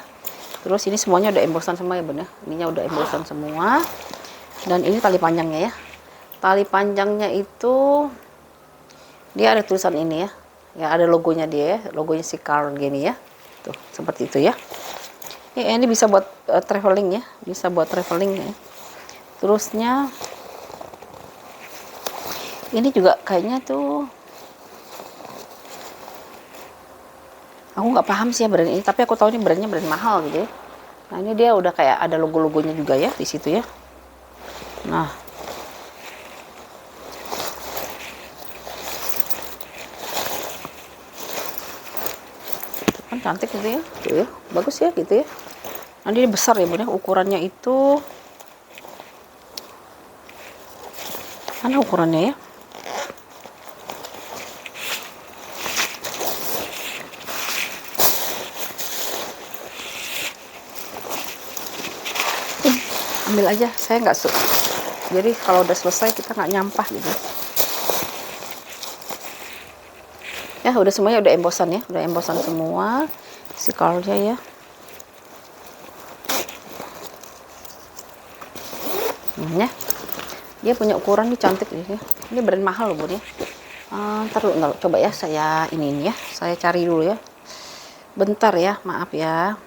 Terus ini semuanya udah embosan semua ya bun ya, ininya udah embosan semua. Dan ini tali panjangnya ya, tali panjangnya itu dia ada tulisan ini ya, ada logonya dia ya, logonya si Karl gini ya, tuh seperti itu ya. Ini bisa buat traveling ya, bisa buat traveling ya. Terusnya ini juga kayaknya tuh, aku nggak paham sih ya brand ini, tapi aku tahu ini brandnya brand mahal gitu ya. Nah ini dia udah kayak ada logo-logonya juga ya di situ ya. Nah kan cantik gitu ya, tuh ya, bagus ya gitu ya. Nanti ini besar ya bun ya, ukurannya itu mana ukurannya ya. Ambil aja, saya nggak jadi kalau udah selesai kita nggak nyampah gitu ya. Udah semuanya udah embosan ya, udah embosan semua si Karl-nya ya. Ya dia punya ukuran nih, cantik nih ya. Ini brand mahal loh bun ya. Ntar coba ya, saya ini ya, saya cari dulu ya, bentar ya, maaf ya.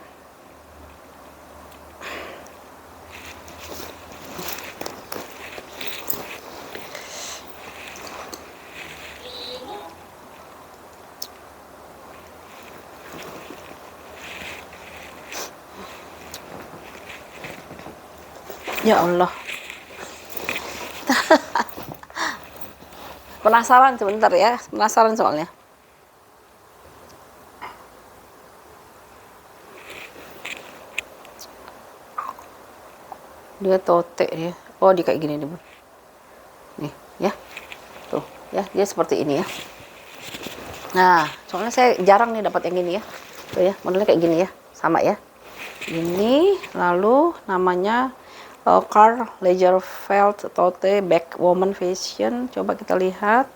Ya Allah, penasaran sebentar ya, penasaran soalnya. Dia tote ya, oh dia kayak gini nih bun, nih ya, tuh ya, dia seperti ini ya. Nah soalnya saya jarang nih dapat yang gini ya, tuh ya, modelnya kayak gini ya, sama ya, ini. Lalu namanya Karl Lagerfeld tote bag woman fashion. Coba kita lihat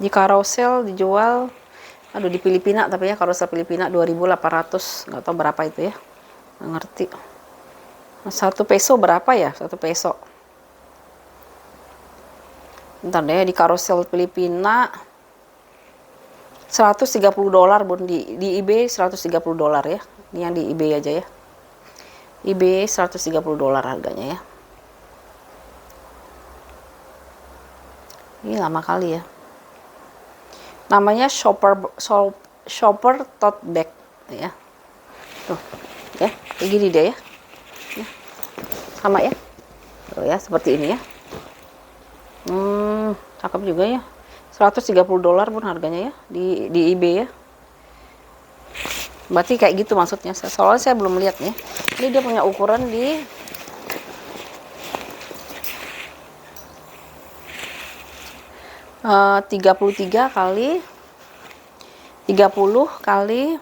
di carousel dijual, aduh di Filipina, tapi ya carousel Filipina 2.800, nggak tahu berapa itu ya, nggak ngerti. 1 peso berapa ya, 1 peso, bentar deh, di carousel Filipina $130 bun, di eBay $130 ya. Ini yang di eBay aja ya, eBay $130 harganya ya. Ini lama kali ya. Namanya shopper tote bag ya. Tuh ya, kayak gini deh ya. Sama ya. Tuh ya, seperti ini ya. Cakep juga ya. $130 pun harganya ya di eBay ya. Berarti kayak gitu maksudnya. Soalnya saya belum lihat nih. Ini dia punya ukuran di 33 kali 30 kali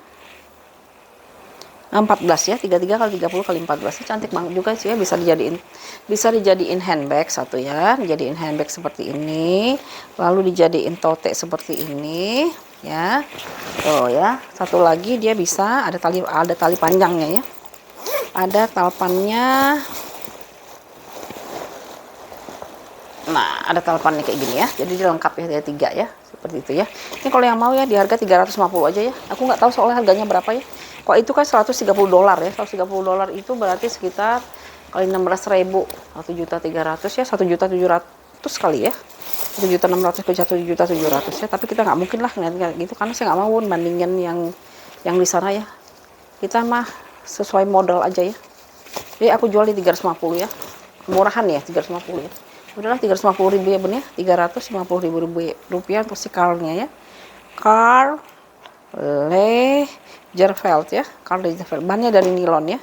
14 ya, 33 kali 30 kali 14. Cantik banget juga sih ya, bisa dijadiin handbag satu ya, dijadiin handbag seperti ini, lalu dijadiin tote seperti ini ya. Tuh ya, satu lagi dia bisa ada tali panjangnya ya. Ada talpannya. Nah, ada talpannya kayak gini ya. Jadi dia lengkap ya, ada 3 ya. Seperti itu ya. Ini kalau yang mau ya di harga 350 aja ya. Aku nggak tahu soalnya harganya berapa ya. Kok itu kan 130 dolar ya. 130 dolar itu berarti sekitar kali 16.000, 1.300.000 ya, 1.700.000 kali ya. 1.600.000 ke 1.700.000 ya. Tapi kita nggak mungkin lah ngeliat gitu karena saya nggak mau bandingin yang di sana ya. Kita mah sesuai modal aja ya. Jadi aku jual di 350 ya. Murahan ya 350 ya. Udahlah 350.000 ya Bun ya, 350.000 rupiah untuk si Karlnya ya. Karl Lagerfeld ya, Karl Lagerfeld. Bahannya dari nilon ya,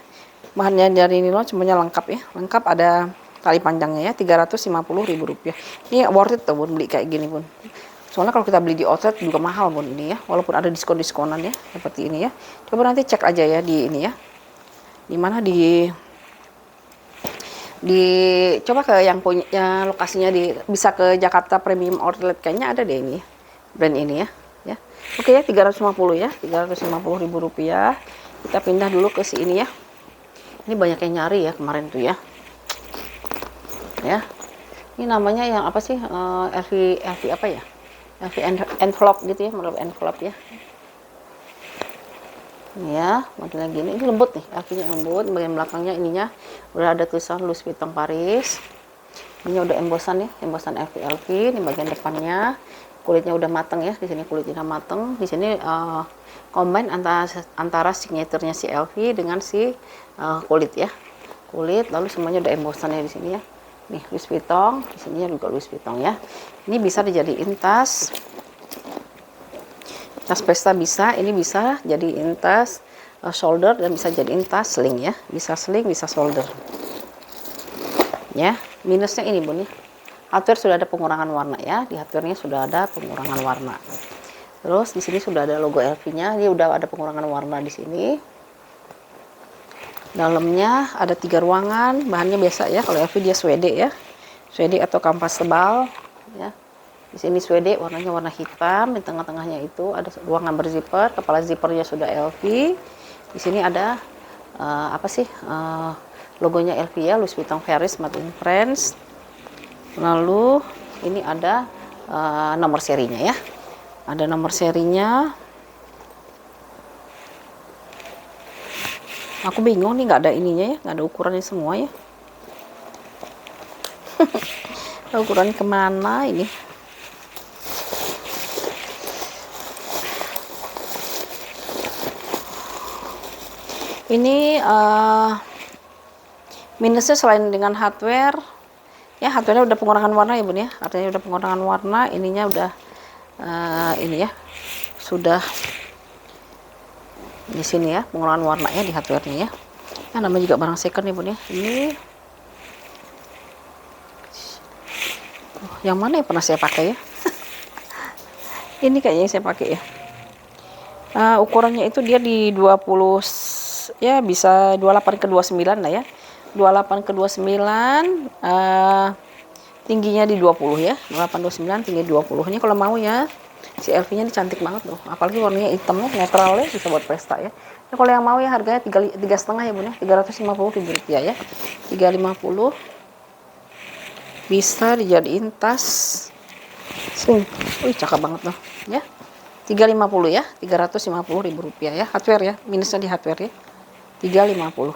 bahannya dari nilon, semuanya lengkap ya, lengkap ada tali panjangnya ya, 350.000 rupiah. Ini worth it tuh Bun beli kayak gini Bun. Soalnya kalau kita beli di outlet juga mahal Bun ini ya, walaupun ada diskon-diskonan ya, seperti ini ya. Coba nanti cek aja ya di ini ya, di mana coba ke yang punya ya, lokasinya bisa ke Jakarta Premium Outlet, kayaknya ada deh ini brand ini ya. Oke ya, 350 ya, 350.000 rupiah. Kita pindah dulu ke si ini ya. Ini banyak yang nyari ya kemarin tuh ya. Ini namanya yang apa sih, LV apa ya, LV envelope gitu ya, model envelope ya. Ini ya, modelnya gini. Ini lembut nih, LV-nya lembut. Bagian belakangnya ininya udah ada tulisan Louis Vuitton Paris. Ini udah embosan ya, embosan LV. Ini bagian depannya kulitnya udah mateng ya. Di sini kulitnya udah mateng. Di sini combine antara signaturenya si LV dengan si kulit ya. Kulit, lalu semuanya udah embosannya di sini ya. Nih Louis Vuitton, di sini juga Louis Vuitton ya. Ini bisa dijadiin tas pesta, bisa, ini bisa jadiin tas shoulder dan bisa jadiin tas sling ya, bisa sling bisa shoulder ya. Minusnya ini Bun ya, hardware sudah ada pengurangan warna ya, di hardware-nya sudah ada pengurangan warna. Terus di sini sudah ada logo LV-nya, dia udah ada pengurangan warna di sini. Dalamnya ada 3 ruangan, bahannya biasa ya, kalau LV dia suede ya, suede atau kampas tebal ya. Di sini suede, warnanya warna hitam. Di tengah-tengahnya itu ada ruangan berzipper, kepala zippernya sudah LV. Di sini ada apa sih, logonya LV ya, Louis Vuitton Paris Made in France. Lalu ini ada nomor serinya ya, ada nomor serinya. Aku bingung nih, nggak ada ininya ya, nggak ada ukurannya semua ya. Ukurannya kemana ini? Ini minusnya selain dengan hardware ya, hardware-nya udah pengurangan warna ya Bun ya, artinya udah pengurangan warna. Ininya udah ini ya, sudah di sini ya pengurangan warnanya di hardware-nya ya. Nah, namanya juga barang second ya Bun ya. Ini yang mana ya pernah saya pakai ya. Ini kayaknya yang saya pakai ya. Ukurannya itu dia di 20 ya, bisa 28 ke 29 lah ya, 28 ke 29, tingginya di 20 ya, 28 29 tinggi 20. Ini kalau mau ya, si LV-nya ini cantik banget loh, apalagi warnanya hitamnya netralnya, bisa buat pesta ya. Ini kalau yang mau ya harganya 3,5 ya Bun ya, 350.000 rupiah ya, 350. Bisa dijadiin tas sling. Wih, cakep banget loh ya. 350 ya, 350.000 rupiah ya, hardware ya, minusnya di hardware ya, 350.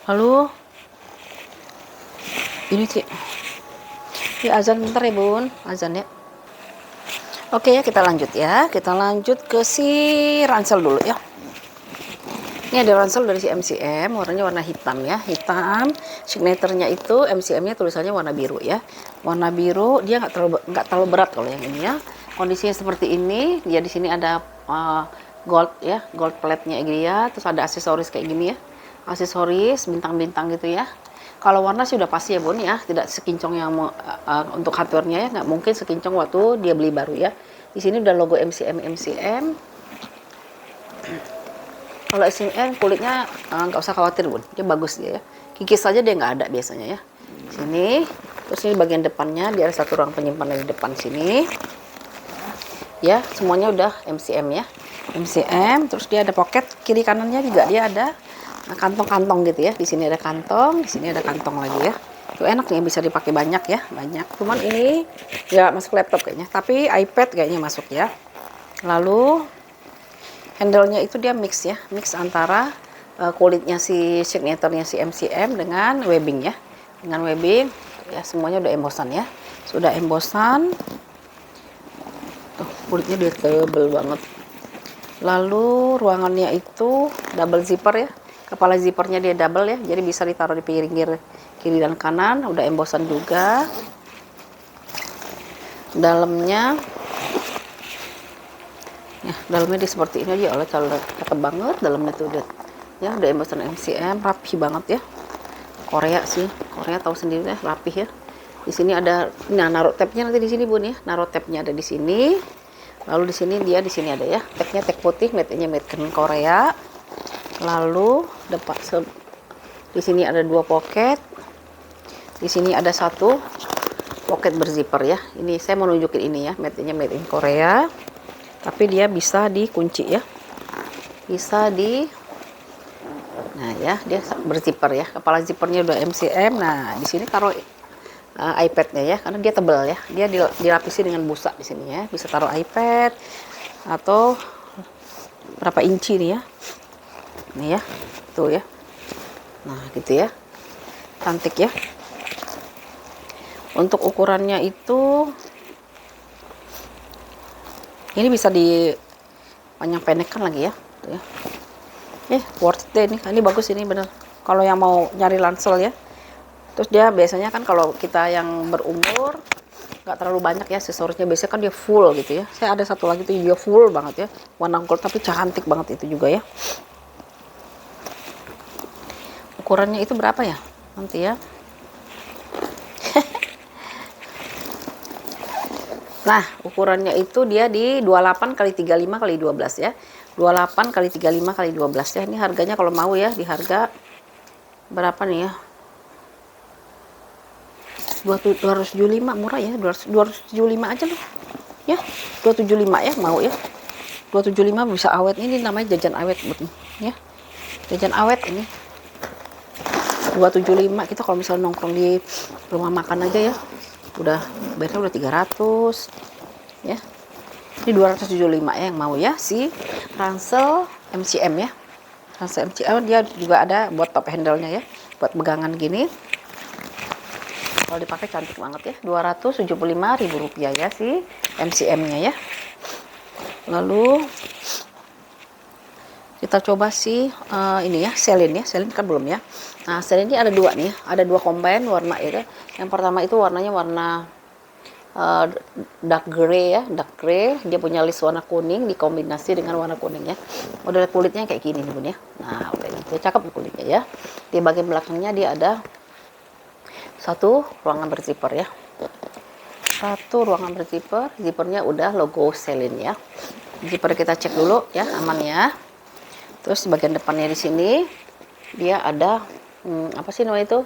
Lalu ini sih, ini azan bentar ya Bun, azan ya. Oke ya, kita lanjut ya, kita lanjut ke si ransel dulu ya. Ini ada ransel dari si MCM, warnanya warna hitam ya, hitam. Signaturnya itu MCM-nya tulisannya warna biru ya, warna biru. Dia nggak terlalu berat kalau yang ini ya. Kondisinya seperti ini, dia di sini ada gold ya, gold plate-nya dia, terus ada aksesoris kayak gini ya, aksesoris bintang-bintang gitu ya. Kalau warna sih udah pasti ya Bun ya, tidak sekincong yang untuk hardware-nya ya, nggak mungkin sekincong waktu dia beli baru ya. Di sini udah logo MCM. Kalau MCM kulitnya nggak usah khawatir Bun, dia bagus dia ya. Kikis saja dia nggak ada biasanya ya. Sini, terus ini bagian depannya dia ada satu ruang penyimpanan di depan sini. Ya, semuanya udah MCM ya. MCM, terus dia ada pocket kiri kanannya juga dia ada kantong-kantong gitu ya. Di sini ada kantong, di sini ada kantong lagi ya. Itu enak nih, bisa dipakai banyak ya, banyak. Cuman ini nggak masuk laptop kayaknya, tapi iPad kayaknya masuk ya. Lalu handle-nya itu dia mix ya, mix antara kulitnya si signaturnya si MCM dengan webbing ya. Dengan webbing ya, semuanya udah embossan ya. Sudah embossan. Tuh, kulitnya dia tebel banget. Lalu ruangannya itu double zipper ya. Kepala zippernya dia double ya, jadi bisa ditaruh di pinggir kiri dan kanan. Udah embossan juga. Dalamnya ya, dalamnya dia seperti ini aja, oleh cakep banget dalamnya tuh udah. Ya, udah embossan MCM, rapi banget ya. Korea sih, Korea tahu sendiri ya, rapih ya. Di sini ada, nah naruh tabnya nanti di sini Bun ya. Naruh tabnya ada di sini. Lalu di sini dia di sini ada ya. Tagnya tag putih, made-nya made in Korea. Lalu depan di sini ada 2 pocket. Di sini ada 1 pocket berzipper ya. Ini saya mau nunjukin ini ya, made-nya made in Korea. Tapi dia bisa dikunci ya. Bisa di nah ya, dia berzipper ya. Kepala zippernya udah MCM. Nah, di sini taruh iPad-nya ya, karena dia tebal ya. Dia dilapisi dengan busa di sini ya. Bisa taruh iPad atau berapa inci nih ya. Nih ya. Tuh ya. Nah, gitu ya. Cantik ya. Untuk ukurannya itu ini bisa dipanjang-pendekkan lagi ya. Tuh ya. Worth it deh ini. Ini bagus ini bener. Kalau yang mau nyari ransel ya. Terus dia biasanya kan kalau kita yang berumur nggak terlalu banyak ya aksesorisnya, biasanya kan dia full gitu ya. Saya ada satu lagi tuh dia full banget ya, warna gold tapi cantik banget itu juga ya. Ukurannya itu berapa ya nanti ya. Nah, ukurannya itu dia di 28 x 35 x 12 ya. 28 x 35 x 12 ya. Ini harganya kalau mau ya di harga berapa nih ya? 275 murah ya, 275 aja loh. Ya, 275 ya mau ya. 275 bisa awet, ini namanya jajan awet betul ya. Jajan awet ini. 275 kita kalau misalnya nongkrong di rumah makan aja ya. Udah bayarnya udah 300 ya. Ini 275 ya yang mau ya si ransel MCM ya. Ransel MCM dia juga ada buat top handle-nya ya. Buat pegangan gini. Kalau dipakai cantik banget ya. Rp275.000 ya si MCM-nya ya. Lalu kita coba si ini ya, Celine ya. Celine kan belum ya. Nah, Celine ini ada 2 nih ya. Ada 2 combine warna itu. Yang pertama itu warnanya warna dark gray ya, dark gray. Dia punya list warna kuning dikombinasi dengan warna kuning ya. Model kulitnya kayak gini nih Bun ya. Nah, udah gitu cakep kulitnya ya. Di bagian belakangnya dia ada 1 ruangan berzipper ya. 1 ruangan berzipper, zippernya udah logo Celine ya. Zipper kita cek dulu ya, aman ya. Terus bagian depannya di sini dia ada apa sih namanya itu,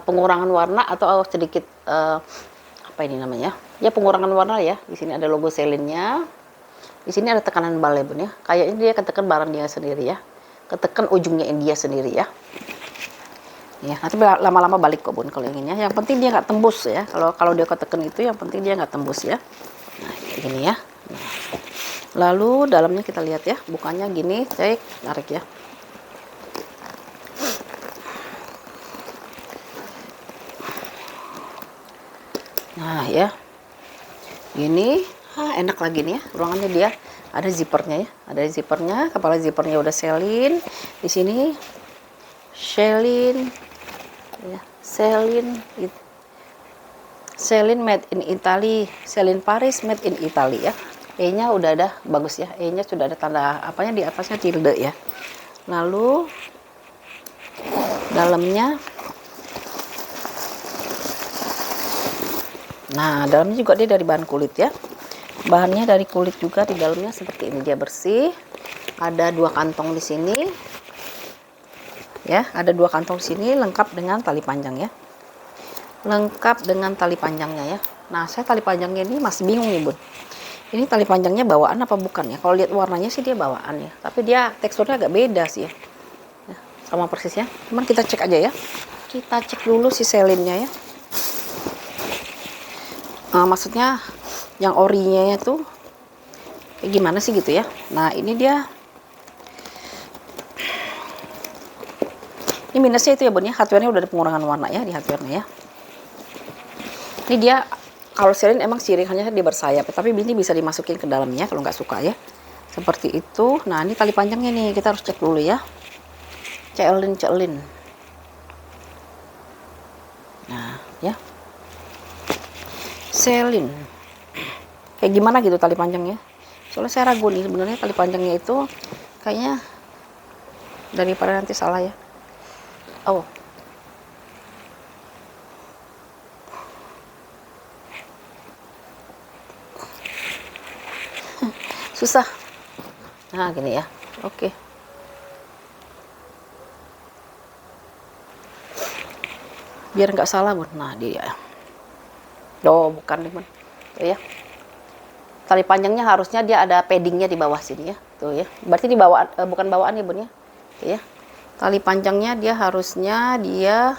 pengurangan warna atau sedikit apa ini namanya ya, pengurangan warna ya. Di sini ada logo Celine-nya. Di sini ada tekanan bal ya Bun ya. Kayaknya dia ketekan barang dia sendiri ya, ketekan ujungnya India sendiri ya. Ya, nanti lama-lama balik kok Bun kalau inginnya. Yang penting dia nggak tembus ya. Kalau dia ketekan itu yang penting dia nggak tembus ya. Nah, kayak gini ya. Nah. Lalu dalamnya kita lihat ya, bukannya gini, cek, tarik ya. Nah ya, ini enak lagi nih ya, ruangannya dia ada zippernya ya, ada zippernya, kepala zippernya udah Celine. Di sini Celine, ya, Celine made in Italy, Celine Paris made in Italy ya. E-nya udah ada bagus ya, E-nya sudah ada tanda apanya di atasnya tilde ya. Lalu dalamnya Nah, dalamnya juga dia dari bahan kulit ya. Bahannya dari kulit juga, di dalamnya seperti ini, dia bersih. Ada 2 kantong di sini. Ya, ada 2 kantong sini lengkap dengan tali panjang ya. Lengkap dengan tali panjangnya ya. Nah, saya tali panjangnya ini masih bingung nih, Bun. Ini tali panjangnya bawaan apa bukan ya? Kalau lihat warnanya sih dia bawaan ya, tapi dia teksturnya agak beda sih ya. Sama persisnya. Cuman kita cek aja ya. Kita cek dulu si selinnya ya. Maksudnya yang orinya itu kayak gimana sih gitu ya. Nah, ini dia. Ini minusnya itu ya, Bun ya. Hardware-nya udah ada pengurangan warna ya di hardware-nya ya. Ini dia, kalau selin emang ciri khasnya dia bersayap, tapi ini bisa dimasukin ke dalamnya kalau nggak suka ya. Seperti itu. Nah, ini tali panjangnya nih, kita harus cek dulu ya. Celin. Nah, ya. Selin. Kayak gimana gitu tali panjangnya? Soalnya saya ragu nih sebenarnya tali panjangnya itu kayaknya, daripada nanti salah ya. Oh. Susah. Nah, gini ya. Oke. Biar nggak salah, Bun. Nah, dia. Oh, bukan nih, Bun. Tuh ya. Tali panjangnya harusnya dia ada paddingnya di bawah sini ya. Tuh ya. Berarti di bawaan, bukan bawaan ya, Bun ya. Tuh ya. Tali panjangnya dia harusnya dia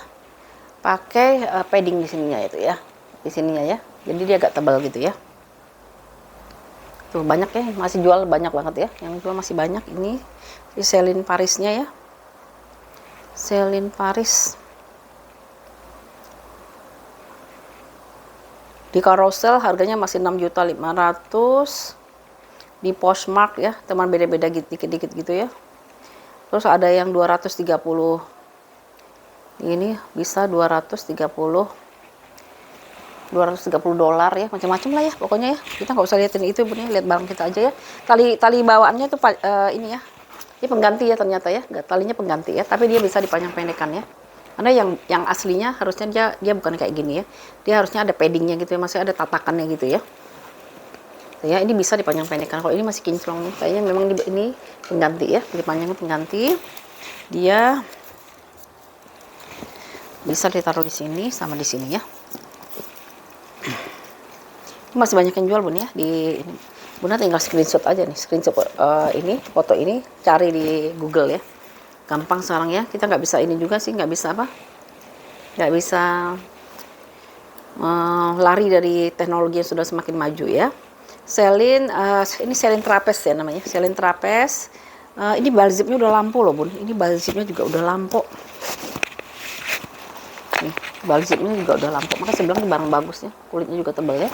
pakai padding di sininya itu ya. Di sininya ya. Jadi dia agak tebal gitu ya. Tuh banyak ya, masih jual banyak banget ya. Yang jual masih banyak ini si selin Parisnya ya. Selin Paris. Di Carousel harganya masih 6.500.000. Di Poshmark ya, teman beda-beda dikit-dikit gitu ya. Terus ada yang 230. Ini bisa 230 dolar ya, macam-macam lah ya pokoknya ya. Kita nggak usah liatin itu, Bun, lihat barang kita aja ya. Tali bawaannya itu ini ya. Ini pengganti ya ternyata ya. Talinya pengganti ya, tapi dia bisa dipanjang pendekkan ya. Karena yang aslinya harusnya dia bukan kayak gini ya. Dia harusnya ada paddingnya gitu ya, masih ada tatakannya gitu ya. Ya, ini bisa dipanjang pendekkan. Kalau ini masih kinclong nih. Kayaknya memang ini pengganti ya, dipanjangnya pengganti. Dia bisa ditaruh di sini sama di sini ya. Masih banyak yang jual, Bun ya. Di Bunda tinggal screenshot aja nih, screenshot ini foto ini, cari di Google ya. Gampang sekarang ya. Kita nggak bisa ini juga sih, nggak bisa apa? Nggak bisa lari dari teknologi yang sudah semakin maju ya. Selin, ini selin trapez ya namanya, selin trapez. Ini bal zipnya udah lampu loh, Bun. Ini bal zipnya juga udah lampu. Nih, bal zipnya juga udah lampu. Maka saya bilang ini barang bagus ya, kulitnya juga tebal ya.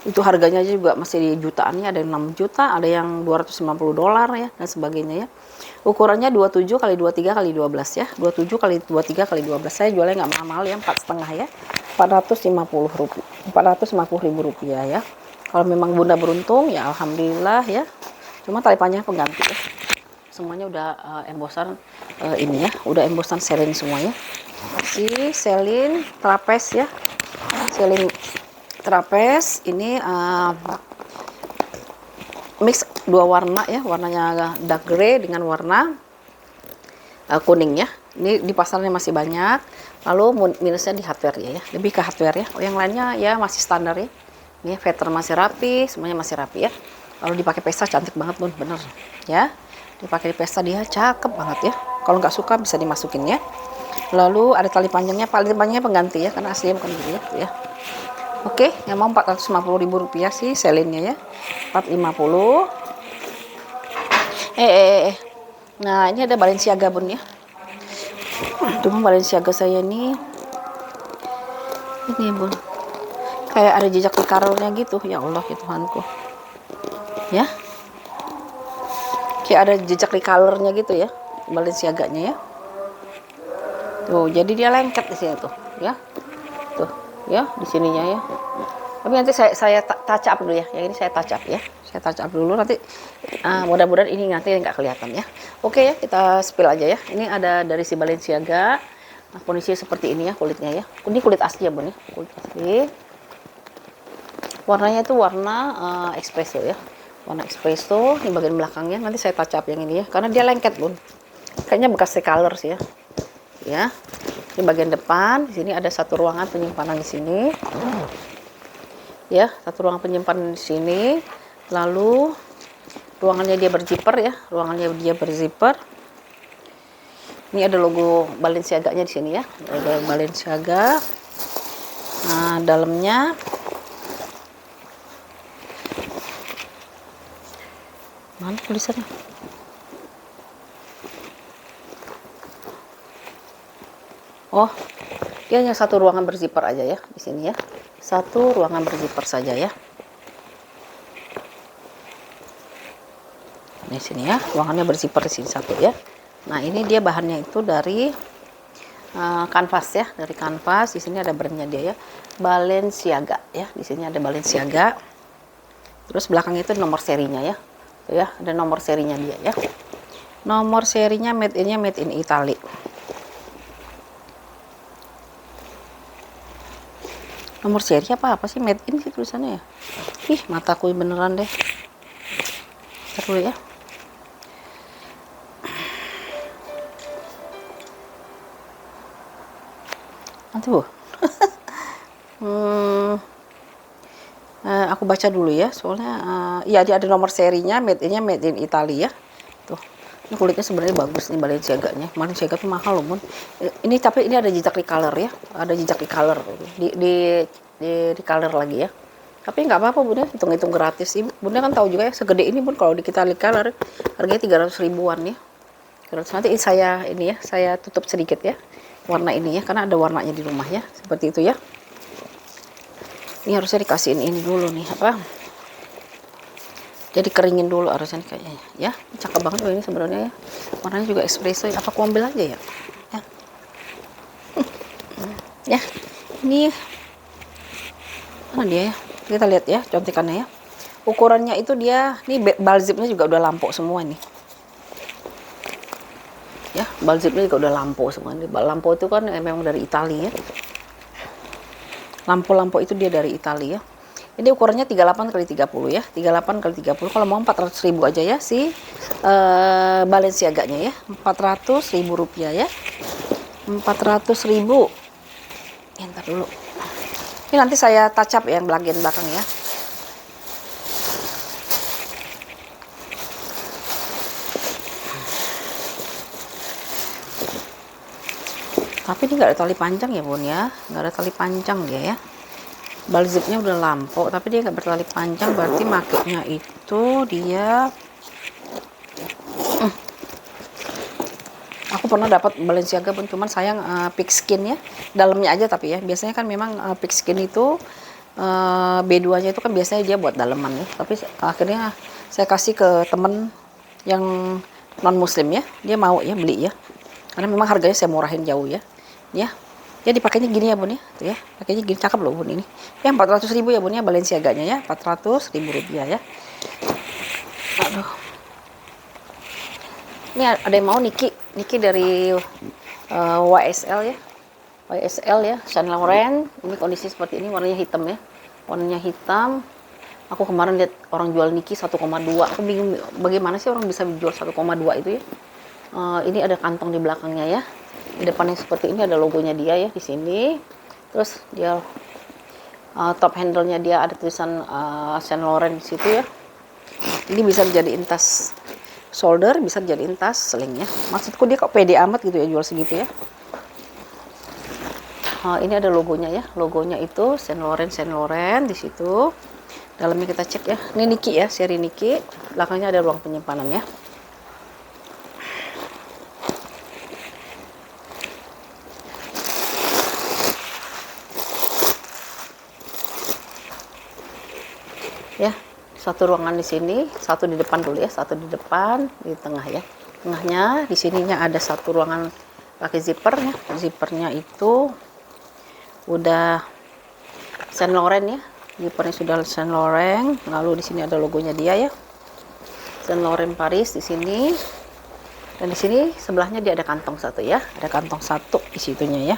Itu harganya juga masih di jutaannya, ada yang 6 juta, ada yang 250 dolar ya, dan sebagainya ya. Ukurannya 27 kali 23 kali 12 ya. 27 kali 23 kali 12. Saya jualnya nggak mahal ya, 4,5 ya. 450.000 rupiah ya. Kalau memang Bunda beruntung ya alhamdulillah ya. Cuma tali panjang pengganti ya. Semuanya udah embosan ini ya, udah embosan selin semuanya. Si selin trapez ya. Selin trapez ini mix 2 warna ya, warnanya dark grey dengan warna kuning ya. Ini di pasarnya masih banyak. Lalu minusnya di hardware ya, lebih ke hardware ya. Yang lainnya ya masih standar ya. Ini feather masih rapi, semuanya masih rapi ya. Kalau dipakai pesta cantik banget, Bun, bener ya. Dipakai di pesta dia cakep banget ya. Kalau nggak suka bisa dimasukin ya. Lalu ada tali panjangnya pengganti ya, karena aslinya bukan gitu ya. Oke, yang mau 450.000 rupiah sih selinnya ya. 450. Nah, ini ada Balenciaga, Bun ya. Cuma Balenciaga saya ini Bun, kayak ada jejak likarnya gitu. Ya Allah ya Tuhanku ya, kayak ada jejak likarnya gitu ya Balenciaganya ya. Tuh, jadi dia lengket di sini tuh ya. Tuh ya, di sininya ya. Tapi nanti saya touch up dulu ya. Yang ini saya touch up ya. Saya touch up dulu nanti. Mudah-mudahan ini nanti nggak kelihatan ya. Oke ya, kita spill aja ya. Ini ada dari si Balenciaga. Nah, kondisinya seperti ini ya kulitnya ya. Ini kulit asli ya, Bun ya. Kulit asli. Warnanya itu warna espresso ya, warna espresso. Ini bagian belakangnya, nanti saya touch up yang ini ya, karena dia lengket bun, kayaknya bekas recolor sih ya. Ya, ini bagian depan. Di sini ada satu ruangan penyimpanan di sini. Ya, satu ruangan penyimpanan di sini. Lalu ruangannya dia berzipper ya, ruangannya dia berzipper. Ini ada logo Balenciaga-nya di sini ya, logo Balenciaga. Nah, dalamnya mana tulisannya? Oh, dia hanya satu ruangan berzipper aja ya di sini ya. Satu ruangan berzipper saja ya. Di sini ya, ruangannya berzipper di sini satu ya. Nah, ini dia bahannya itu dari kanvas ya, dari kanvas. Di sini ada brandnya dia ya, Balenciaga ya. Di sini ada Balenciaga. Terus belakangnya itu nomor serinya ya. Tuh ya, ada nomor serinya dia ya. Nomor serinya made in Italy. Nomor seri apa sih, made in sih tulisannya ya. Ih, mataku beneran deh. Ntar dulu ya. Nanti bu. Aku baca dulu ya, soalnya ya dia ada nomor serinya, made in Italy ya. Tuh, ini kulitnya sebenarnya bagus nih Balenciaga-nya. Balenciaga tuh mahal loh bun. Ini tapi ini ada jejak recolor ya, ada jejak recolor di color lagi ya. Tapi nggak apa-apa bun ya, hitung-hitung gratis. Ibu bunda kan tahu juga ya, segede ini bun kalau di kita recolor harganya 300 ribuan ya. Nanti saya tutup sedikit ya warna ini ya, karena ada warnanya di rumah ya, seperti itu ya. Ini harusnya dikasihin ini dulu nih apa, jadi keringin dulu harusnya kayaknya ya. Cakep banget loh ini sebenarnya ya, warnanya juga espresso ya. Apa aku ambil aja ya ya. Ya, ini mana dia ya, kita lihat ya contekannya ya. Ukurannya itu dia, nih bal zipnya juga udah lampau semua nih ya, bal zipnya juga udah lampau semua. Ini lampau itu kan memang dari Italia ya, lampu-lampu itu dia dari Italia ya. Ini ukurannya 38 kali 30 ya, 38 kali 30. Kalau mau 400 ribu aja ya si Balenciaga-nya ya, 400 ribu rupiah ya, 400 ribu. Ya, ntar dulu. Ini nanti saya touch up yang bagian belakang ya. Tapi ini nggak ada tali panjang ya bun ya, nggak ada tali panjang dia ya. Bal zipnya udah lampau, tapi dia nggak bertali panjang, berarti makainya itu dia. Aku pernah dapat Balenciaga pun, cuman sayang pig skin ya, dalamnya aja. Tapi ya biasanya kan memang pig skin itu B2-nya itu kan biasanya dia buat daleman ya. Tapi akhirnya saya kasih ke temen yang non muslim ya, dia mau ya beli ya, karena memang harganya saya murahin jauh ya. Ya, jadi pakainya gini ya bun ya, tuh ya, pakainya gini, cakep loh bun ini. Ya 400 ribu ya bun ya, Balenciaganya ya, 400 ribu rupiah ya. Aduh, ini ada yang mau Niki dari YSL ya, YSL ya, Saint Laurent. Ini kondisi seperti ini, warnanya hitam ya, warnanya hitam. Aku kemarin lihat orang jual Niki 1,2, aku bingung bagaimana sih orang bisa jual 1,2 itu ya. Ini ada kantong di belakangnya ya. Di depannya seperti ini ada logonya dia ya di sini. Terus dia top handle-nya dia ada tulisan Saint Laurent di situ ya. Ini bisa dijadiin tas shoulder, bisa dijadiin tas sling ya. Maksudku dia kok pede amat gitu ya jual segitu ya. Ini ada logonya ya. Logonya itu Saint Laurent di situ. Dalamnya kita cek ya. Ini Niki ya, seri Niki. Belakangnya ada ruang penyimpanan ya. Ya, satu ruangan di sini, satu di depan dulu ya, satu di depan, di tengah ya. Tengahnya di sininya ada satu ruangan pakai zipper ya. Zippernya itu udah Saint Laurent ya. Zippernya sudah Saint Laurent. Lalu di sini ada logonya dia ya, Saint Laurent Paris di sini. Dan di sini sebelahnya dia ada kantong satu ya, ada kantong satu di situnya ya.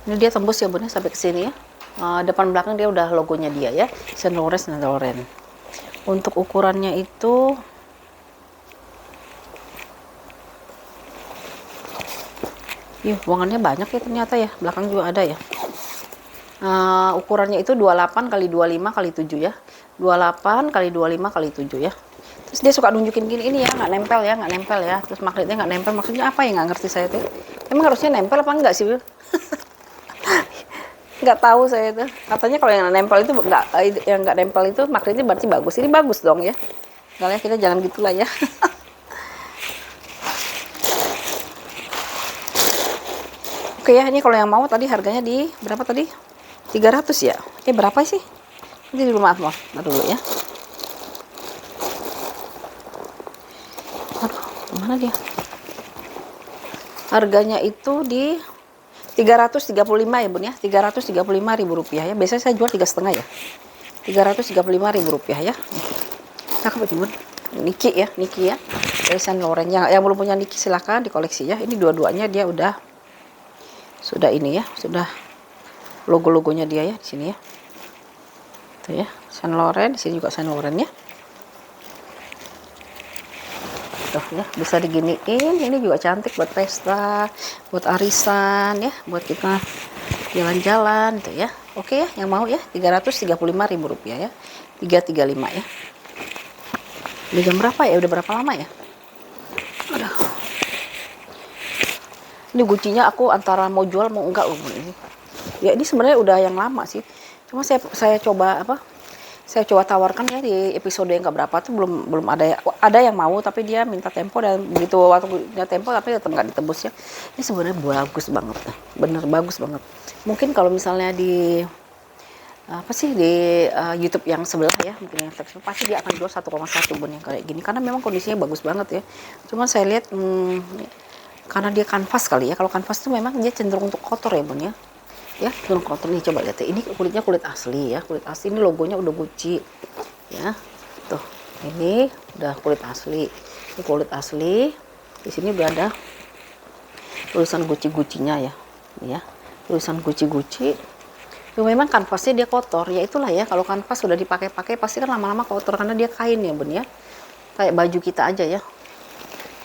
Ini dia tembus ya bun ya sampai ke sini ya. depan belakang dia udah logonya dia ya, Saint Laurent. Untuk ukurannya itu ruangannya banyak ya ternyata ya, belakang juga ada ya. Ukurannya itu 28 kali 25 kali 7 ya, 28 kali 25 kali 7 ya. Terus dia suka nunjukin gini, ini ya nggak nempel ya, terus magnetnya nggak nempel, maksudnya apa ya, nggak ngerti saya tuh. Emang harusnya nempel apa enggak sih, Wil? Nggak tahu saya tuh. Katanya kalau yang nempel itu nggak, yang nggak nempel itu magnetnya berarti bagus. Ini bagus dong ya. Nggak ya, kita jangan gitulah ya. Oke ya, ini kalau yang mau tadi harganya di berapa tadi? 300 ya. Berapa sih? Nanti dulu, maaf dulu ya. Aduh, mana dia? Harganya itu di 335 ya Bun ya, 335.000 rupiah ya. Biasanya saya jual 3,5 ya, 335.000 rupiah ya. Cakep ya Bun, Niki ya dari Saint Laurent. Yang belum punya Niki silahkan dikoleksi ya. Ini dua-duanya dia sudah ini ya, sudah logo-logonya dia ya di sini ya. Tuh ya, Saint Laurent, di sini juga Saint Laurent ya. Tuh ya, bisa diginiin. Ini juga cantik buat pesta, buat arisan ya, buat kita jalan-jalan tuh ya. Oke ya, yang mau ya, 335.000 rupiah ya, 335 ya. Udah jam berapa ya? Udah berapa lama ya? Aduh. Ini gucinya aku antara mau jual mau enggak ini. Ya ini sebenarnya udah yang lama sih. Cuma saya coba saya coba tawarkan ya di episode yang keberapa tuh belum ada yang mau, tapi dia minta tempo, dan begitu waktu punya tempo tapi tetap nggak ditebus ya. Ini sebenarnya bagus banget, bener bagus banget. Mungkin kalau misalnya di YouTube yang sebelah ya, mungkin yang tekstur pasti dia akan jual 1,1 Bun yang kayak gini, karena memang kondisinya bagus banget ya. Cuma saya lihat karena dia kanvas kali ya. Kalau kanvas tuh memang dia cenderung untuk kotor ya Bun ya. Ya, cenderung kotor nih, coba lihat ya. Ini kulitnya kulit asli ya, kulit asli. Ini logonya udah Gucci ya. Tuh, ini udah kulit asli. Ini kulit asli. Di sini udah ada tulisan Gucci-Guccinya ya. Ini ya, tulisan Gucci-Gucci. Memang kanvasnya dia kotor, ya itulah ya, kalau kanvas sudah dipakai-pakai pasti kan lama-lama kotor karena dia kain ya Bun ya. Kayak baju kita aja ya.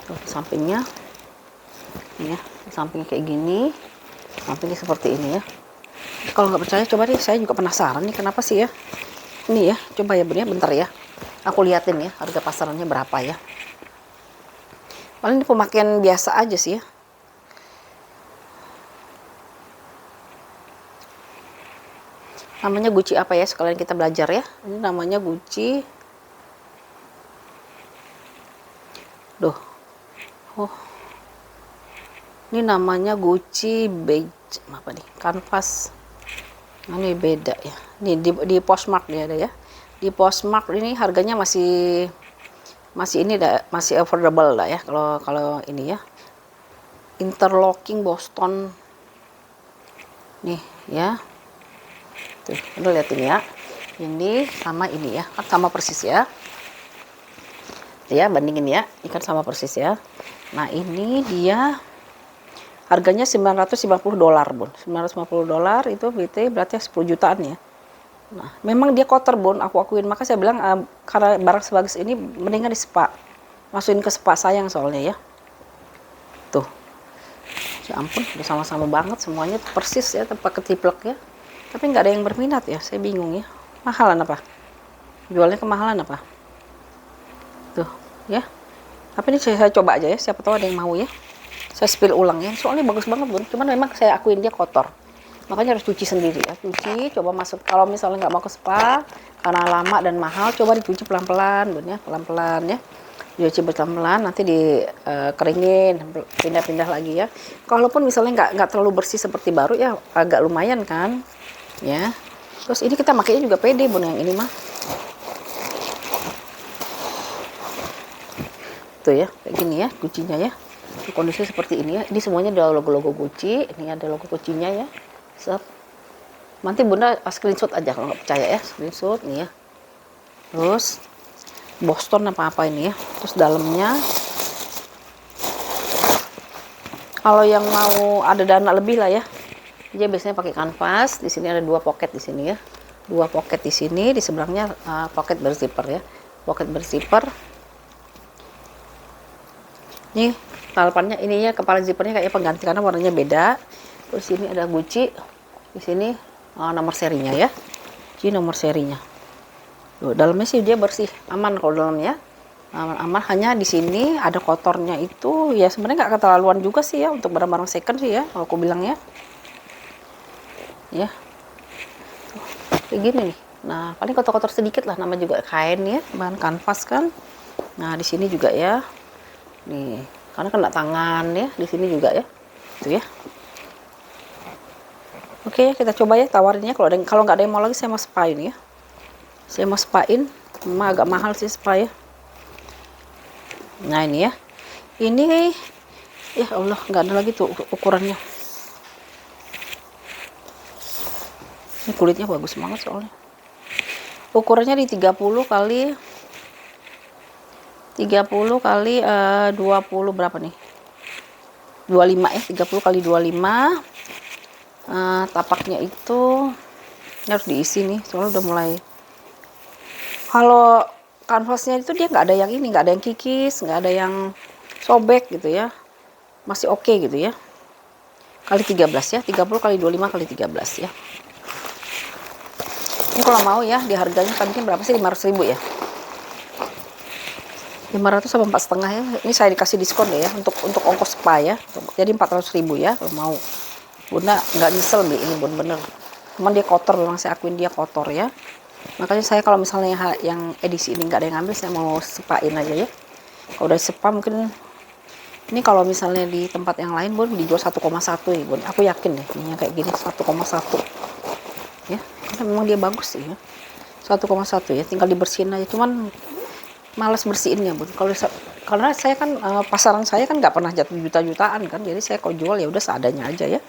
Tuh, sampingnya. Ini ya, sampingnya kayak gini. Sampingnya seperti ini ya. Kalau nggak percaya coba deh, saya juga penasaran nih kenapa sih ya. Ini ya, coba ya Bun ya, bentar ya. Aku liatin ya harga pasarannya berapa ya. Paling ini pemakaian biasa aja sih ya. Namanya Gucci apa ya, sekalian kita belajar ya. Ini namanya Gucci. Ini namanya Gucci beige apa nih, kanvas. Ini beda ya. Ini di Postmark dia ada ya. Di Postmark ini harganya masih ini masih affordable lah ya. Kalau ini ya. Interlocking Boston. Nih ya. Tuh, udah liatin ya. Ini sama ini ya. Kan sama persis ya. Ya, bandingin ya. Ini kan sama persis ya. Nah, ini dia harganya $950 Bun. $950 itu berarti 10 jutaan ya. Nah, memang dia kotor Bun, aku akuin. Maka saya bilang karena barang sebagus ini mendingan di spa. Masukin ke spa, sayang soalnya ya. Tuh. Ya ampun, udah sama-sama banget semuanya persis ya, tempat ketiplek ya. Tapi nggak ada yang berminat ya, saya bingung ya. Mahalan apa? Jualnya kemahalan apa? Tuh, ya. Tapi ini saya coba aja ya, siapa tahu ada yang mau ya. Saya spill ulang ya, soalnya bagus banget Bun. Cuman memang saya akuin dia kotor. Makanya harus cuci sendiri ya. Cuci, coba masuk. Kalau misalnya nggak mau ke spa, karena lama dan mahal, coba dicuci pelan-pelan Bun ya. Pelan-pelan ya. Dicuci pelan-pelan, nanti dikeringin, pindah-pindah lagi ya. Kalaupun misalnya nggak terlalu bersih seperti baru ya, agak lumayan kan. Ya. Terus ini kita makainya juga pede Bun, yang ini mah. Tuh ya, kayak gini ya, Gucci-nya ya. Kondisinya seperti ini ya. Ini semuanya ada logo-logo Gucci. Ini ada logo Gucci-nya ya. Nanti Bunda screenshot aja kalau nggak percaya ya. Screenshot nih ya. Terus Boston apa-apa ini ya. Terus dalamnya, kalau yang mau ada dana lebih lah ya, Dia biasanya pakai kanvas. Di sini ada 2 pocket di sini ya. 2 pocket di sini, di seberangnya pocket berzipper ya. Pocket berzipper. Nih, talepannya ininya kepala zippernya kayak pengganti karena warnanya beda. Terus sini ada Gucci. Di sini nomor serinya ya. Ini nomor serinya. Loh, dalamnya sih dia bersih, aman kalau dalamnya. Aman, hanya di sini ada kotornya itu ya, sebenarnya nggak keterlaluan juga sih ya untuk barang-barang second sih ya kalau aku bilang ya. Ya. Tuh, kayak gini nih. Nah, paling kotor-kotor sedikit lah, nama juga kain ya, bahan kanvas kan. Nah, di sini juga ya. Nih, karena kena tangan ya, di sini juga ya. Itu ya. Oke, kita coba ya tawarinnya. Kalau nggak ada yang mau lagi, saya mau spain ya. Saya mau spain, memang agak mahal sih spa ya. Nah ini ya, ini ya Allah nggak ada lagi tuh ukurannya. Ini kulitnya bagus banget soalnya. Ukurannya di 30 kali 20 berapa nih? 25 ya, 30 kali 25. Tapaknya itu ini harus diisi nih, soalnya udah mulai. Kalau kanvasnya itu dia nggak ada yang ini, nggak ada yang kikis, nggak ada yang sobek gitu ya, masih oke gitu ya. Kali 13 ya, 30 kali 25 kali 13 ya. Ini kalau mau ya, di harganya tadinya berapa sih? 500.000 ya, 500 sama 4,5 ya. Ini saya dikasih diskon deh ya untuk ongkos spa ya, jadi 400.000 ya kalau mau. Bunda nggak nyesel beli ini, bun, bener. Cuman dia kotor, memang saya akuin dia kotor ya. Makanya saya kalau misalnya yang edisi ini nggak ada yang ngambil, saya mau sepain aja ya. Kalau udah sepa mungkin ini, kalau misalnya di tempat yang lain bun dijual 1,1 ya bun. Aku yakin deh ini kayak gini 1,1 ya, karena memang dia bagus sih ya. 1,1 ya, tinggal dibersihin aja. Cuman malas bersihinnya bun. Karena saya kan pasaran saya kan nggak pernah jatuh juta-jutaan kan, jadi saya kalau jual ya udah seadanya aja ya.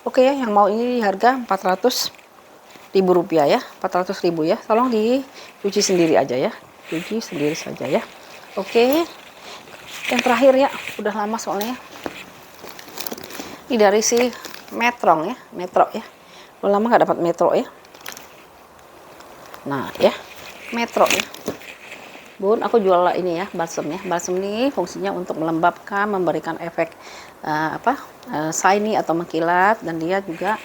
Oke ya, yang mau ini harga 400.000 rupiah ya, 400.000 ya. Tolong dicuci sendiri aja ya, cuci sendiri saja ya. Oke, yang terakhir ya, udah lama soalnya. Ini dari si Metro ya, udah lama nggak dapat Metro ya. Nah ya, Metro ya. Bun, aku jual ini ya, balsam ya. Balsam ini fungsinya untuk melembabkan, memberikan efek shiny atau mengkilat, dan dia juga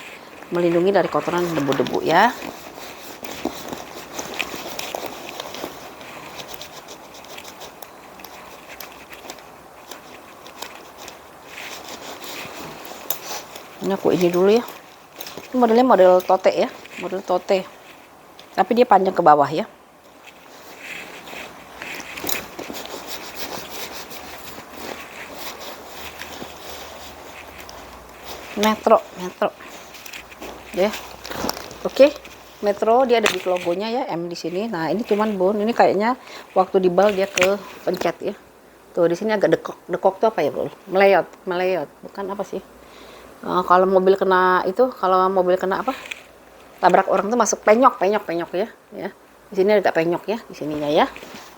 melindungi dari kotoran debu-debu ya. Ini aku ini dulu ya. Ini modelnya model tote ya, model tote. Tapi dia panjang ke bawah ya. Metro ya. Oke, Metro dia ada di logonya ya, M di sini. Nah ini cuman bun, ini kayaknya waktu dibal dia ke pencet ya. Tuh di sini agak dekok tuh apa ya bun? Meleyot, bukan apa sih? Kalau mobil kena apa? Tabrak orang tuh masuk penyok ya. Di sini ada penyok ya, di sininya ya.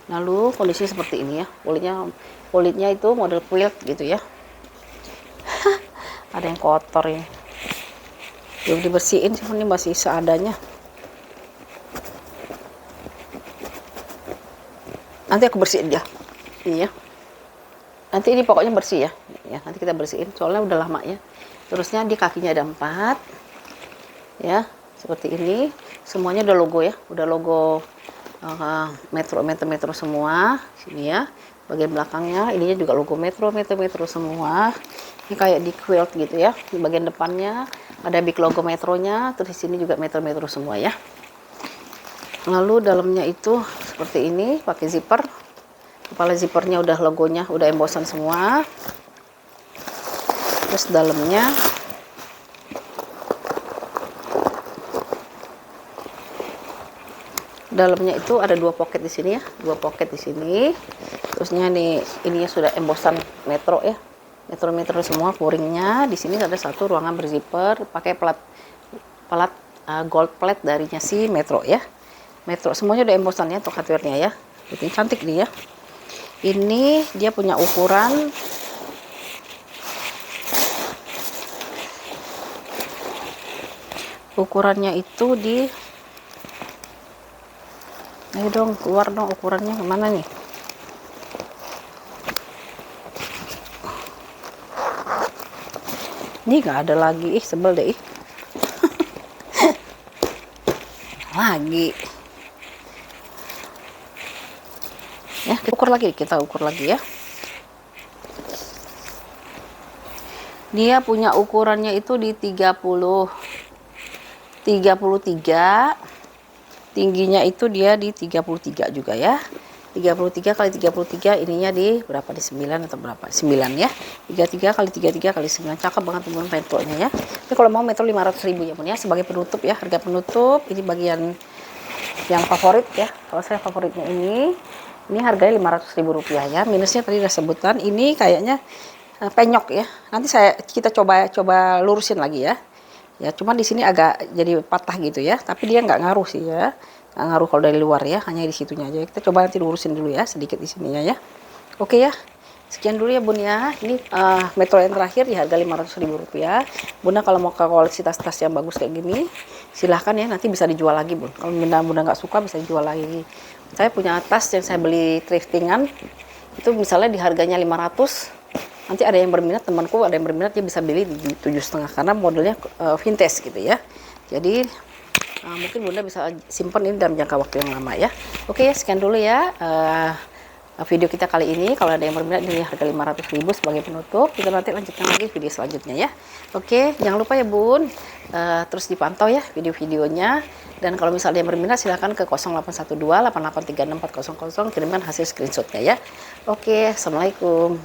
Lalu kondisi seperti ini ya, kulitnya itu model quilt gitu ya. Ada yang kotor ini, belum dibersihin sih, ini masih seadanya. Nanti aku bersihin dia, iya. Nanti ini pokoknya bersih ya. Nanti kita bersihin, soalnya udah lama ya. Terusnya di kakinya ada 4, ya, seperti ini. Semuanya udah logo ya, udah logo Metro semua, sini ya. Bagian belakangnya, ininya juga logo Metro semua. Ini kayak di quilt gitu ya. Di bagian depannya ada big logo Metronya, terus di sini juga Metro semua ya. Lalu dalamnya itu seperti ini, pakai zipper. Kepala zippernya udah logonya, udah embossan semua. Terus dalamnya itu ada 2 pocket di sini ya, 2 pocket di sini. Terusnya nih, ininya sudah embossan Metro ya, Metro semua puringnya. Di sini ada satu ruangan berzipper, pakai plat gold plate darinya si Metro ya. Metro semuanya udah embossan ya untuk hardware-nya ya. Ini cantik nih ya. Ini dia punya ukuran ukurannya itu di, ayo dong keluar dong ukurannya kemana nih. Ini nggak ada lagi, ih sebel deh ih. Lagi ya, kita ukur lagi ya. Dia punya ukurannya itu di 33, tingginya itu dia di 33 juga ya. 33 kali 33 ininya di berapa, di 9 atau berapa, 9 ya. 33 kali 33 kali 9, cakep banget bun metronya ya. Ini kalau mau metro 500.000 ya bun ya, sebagai penutup ya, harga penutup. Ini bagian yang favorit ya, kalau saya favoritnya ini harganya Rp500.000 ya. Minusnya tadi udah sebutan, ini kayaknya penyok ya. Nanti kita coba lurusin lagi ya. Ya, cuman di sini agak jadi patah gitu ya, tapi dia nggak ngaruh sih ya. Nggak ngaruh kalau dari luar ya, hanya di situnya aja. Kita coba nanti lurusin dulu ya, sedikit di sininya ya. Oke ya. Sekian dulu ya bun ya. Ini metro yang terakhir di harga Rp500.000. Bunda kalau mau ke koleksi tas-tas yang bagus kayak gini, silahkan ya, nanti bisa dijual lagi bun. Kalau bunda nggak suka bisa dijual lagi. Saya punya tas yang saya beli thriftingan, itu misalnya di harganya 500, nanti ada yang berminat, temanku ada yang berminat, dia bisa beli di 7,5 karena modelnya vintage gitu ya. Jadi mungkin bunda bisa simpan ini dalam jangka waktu yang lama ya. Oke ya, sekian dulu ya video kita kali ini. Kalau ada yang berminat, ini harga Rp500.000 sebagai penutup. Kita nanti lanjutkan lagi video selanjutnya ya. Oke, jangan lupa ya bun, terus dipantau ya video-videonya. Dan kalau misalnya yang berminat, silahkan ke 0812 8836 400, kirimkan hasil screenshotnya ya. Oke, assalamualaikum.